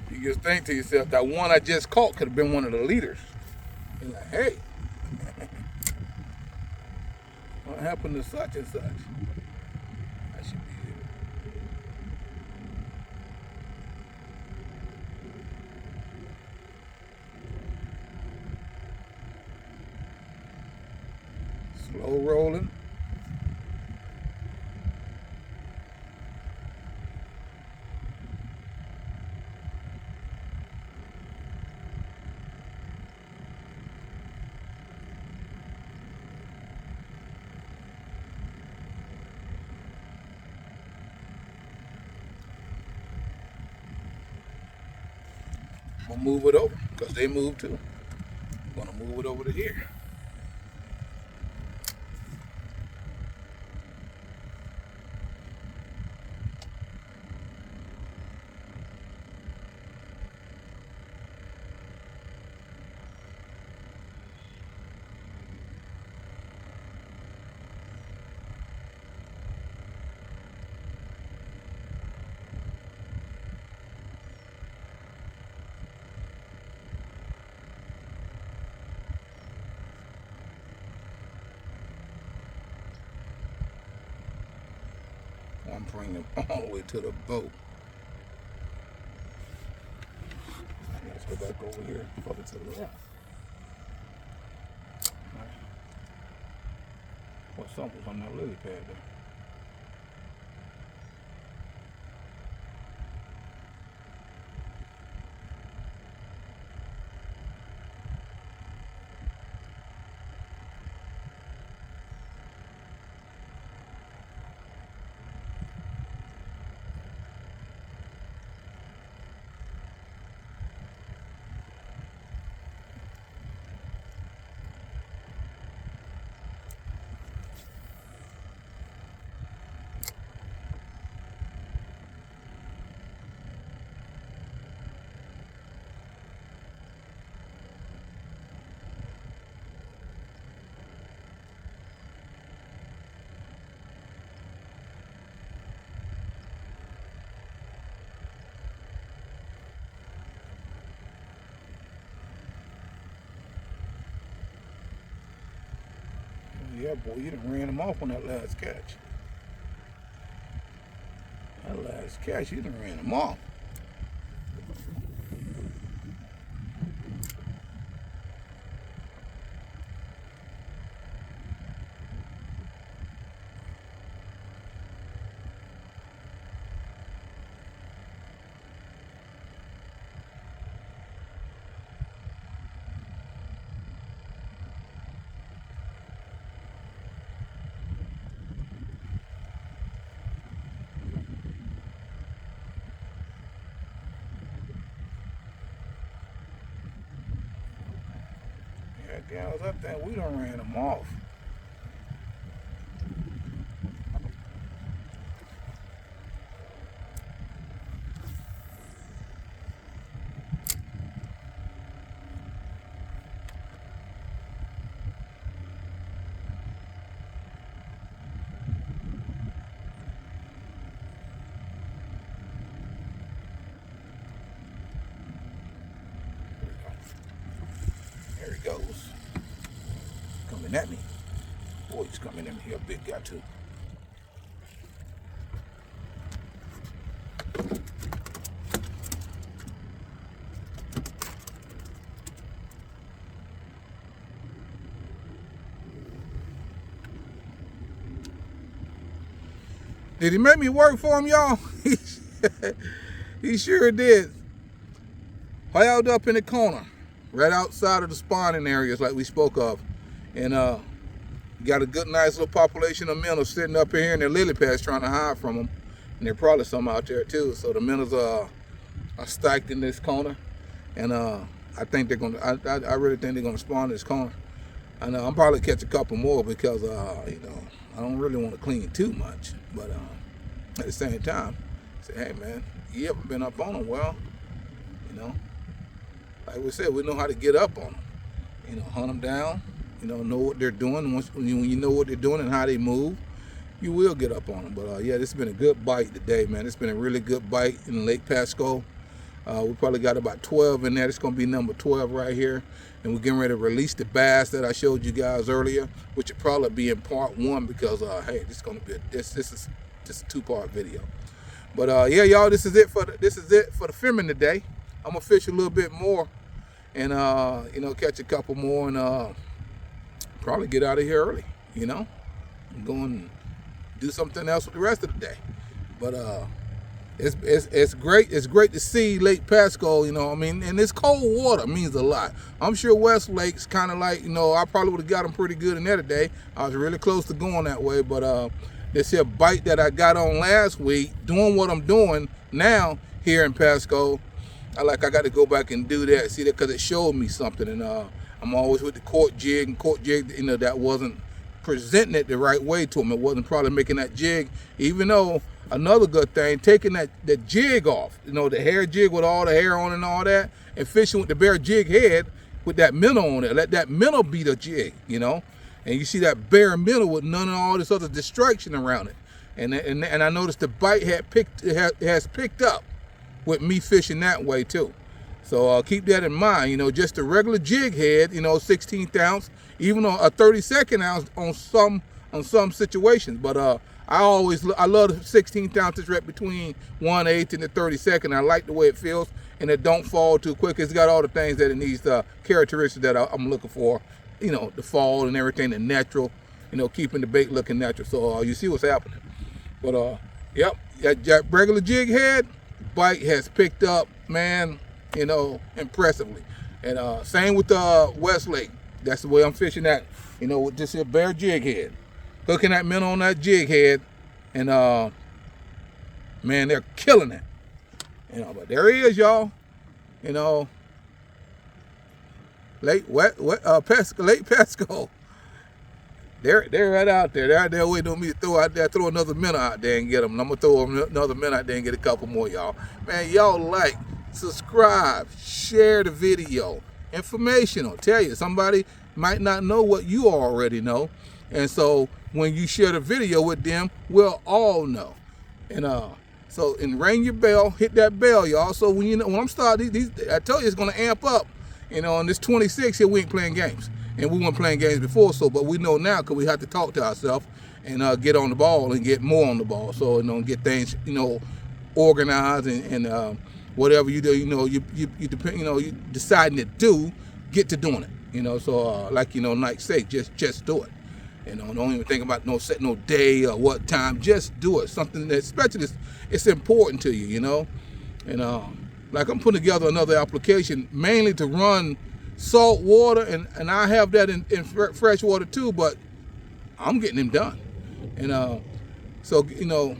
You just think to yourself, that one I just caught could have been one of the leaders. You're like, hey, what happened to such and such? I should be here. Slow rolling. I'm gonna move it over because they move too. I'm gonna move it over to here. I'm bringing them all the way to the boat. Let's go back over here, probably to the left. What something was on that lily pad there? Yeah, boy, you done ran him off on that last catch. That last catch, you done ran him off. Yeah, that thing, we done ran him off. There he goes. Coming at me. Boy, he's coming at me. He's a big guy too. Did he make me work for him, y'all? He sure did. Held up in the corner, right outside of the spawning areas like we spoke of. And Got a good, nice little population of minnows sitting up here in their lily pads trying to hide from them. And there's probably some out there too. So the minnows are stacked in this corner. And I think they're gonna, I really think they're gonna spawn in this corner. And I'm probably catch a couple more because, you know, I don't really want to clean too much. But at the same time, say, hey man, you ever been up on them? Well, you know, like we said, we know how to get up on them. You know, hunt them down. You know what they're doing. When you know what they're doing and how they move, you will get up on them. But yeah, this has been a good bite today, man. It's been a really good bite in Lake Pasco. We probably got about 12 in there. It's going to be number 12 right here. And we're getting ready to release the bass that I showed you guys earlier, which will probably be in part 1 because, hey, this is going to be this is just a 2-part video. But yeah, y'all, this is it for the filming today. I'm gonna fish a little bit more, and you know, catch a couple more, and probably get out of here early. You know, and go and do something else with the rest of the day. But it's great. It's great to see Lake Pasco. You know, I mean, and this cold water means a lot. I'm sure West Lake's kind of like, you know, I probably would have got them pretty good in there today. I was really close to going that way, but this here bite that I got on last week, doing what I'm doing now here in Pasco, I got to go back and do that, see that, because it showed me something. And I'm always with the court jig, you know, that wasn't presenting it the right way to them. It wasn't probably making that jig, even though another good thing, taking that jig off, you know, the hair jig with all the hair on and all that, and fishing with the bare jig head with that minnow on it. Let that minnow be the jig, you know. And you see that bare minnow with none of all this other distraction around it. And I noticed the bite has picked up with me fishing that way too. So keep that in mind. You know, just a regular jig head, you know, 16th ounce, even on a 32nd ounce on some situations. But I love the 16th ounces right between 1/8 and the 32nd. I like the way it feels, and it don't fall too quick. It's got all the things that it needs, the characteristics that I'm looking for. You know, the fall and everything, the natural, you know, keeping the bait looking natural. So you see what's happening. But yep, that regular jig head bite has picked up, man, you know, impressively. And same with West Lake. That's the way I'm fishing that, you know, with just a bare jig head. Hooking that minnow on that jig head, and man, they're killing it. You know, but there he is, y'all. You know, Lake Pasco. They're right out there. They're out there waiting on me to throw another minnow out there and get them. And I'm gonna throw another minnow out there and get a couple more, y'all. Man, y'all like, subscribe, share the video. Informational. Tell you, somebody might not know what you already know, and so when you share the video with them, we'll all know. And and ring your bell, hit that bell, y'all. So when I'm starting these, I tell you, it's gonna amp up. You know, on this 26 here, we ain't playing games. And we weren't playing games before, but we know now because we have to talk to ourselves and get on the ball and get more on the ball. So, you know, get things, you know, organized and whatever you do, you know, you deciding to do, get to doing it. You know, so like, you know, Nike say, just do it. You know, don't even think about set no day or what time. Just do it. Something that, especially, it's important to you, you know. And like I'm putting together another application mainly to run salt water, and I have that in fresh water too, but I'm getting them done. And so, you know,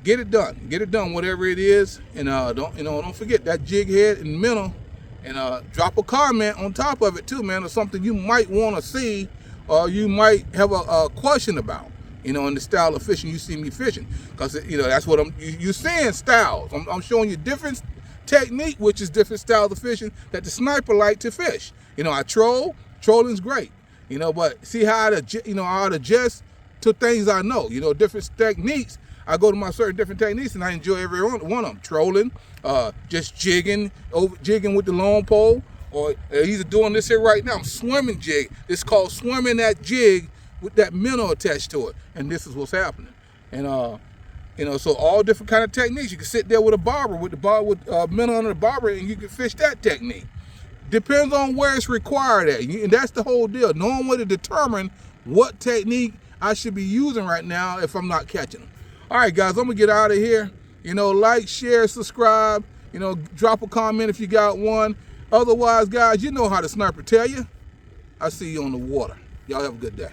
get it done, whatever it is. And don't forget that jig head and minnow, and drop a comment on top of it too, man, or something you might want to see or you might have a question about, you know, in the style of fishing you see me fishing, because, you know, that's what you're saying, styles. I'm showing you different technique, which is different styles of fishing that the sniper like to fish. You know, I trolling's great, you know, but see how I adjust to things I know, you know, different techniques. I go to my certain different techniques and I enjoy every one of them. Trolling, just jigging with the long pole, or either doing this here right now, I'm swimming jig. It's called swimming that jig with that minnow attached to it. And this is what's happening. And you know, so all different kind of techniques. You can sit there with a bobber, with minnow under the bobber, and you can fish that technique. Depends on where it's required at. And that's the whole deal. Knowing where to determine what technique I should be using right now if I'm not catching them. All right, guys, I'm going to get out of here. You know, like, share, subscribe. You know, drop a comment if you got one. Otherwise, guys, you know how the sniper tell you. I'll see you on the water. Y'all have a good day.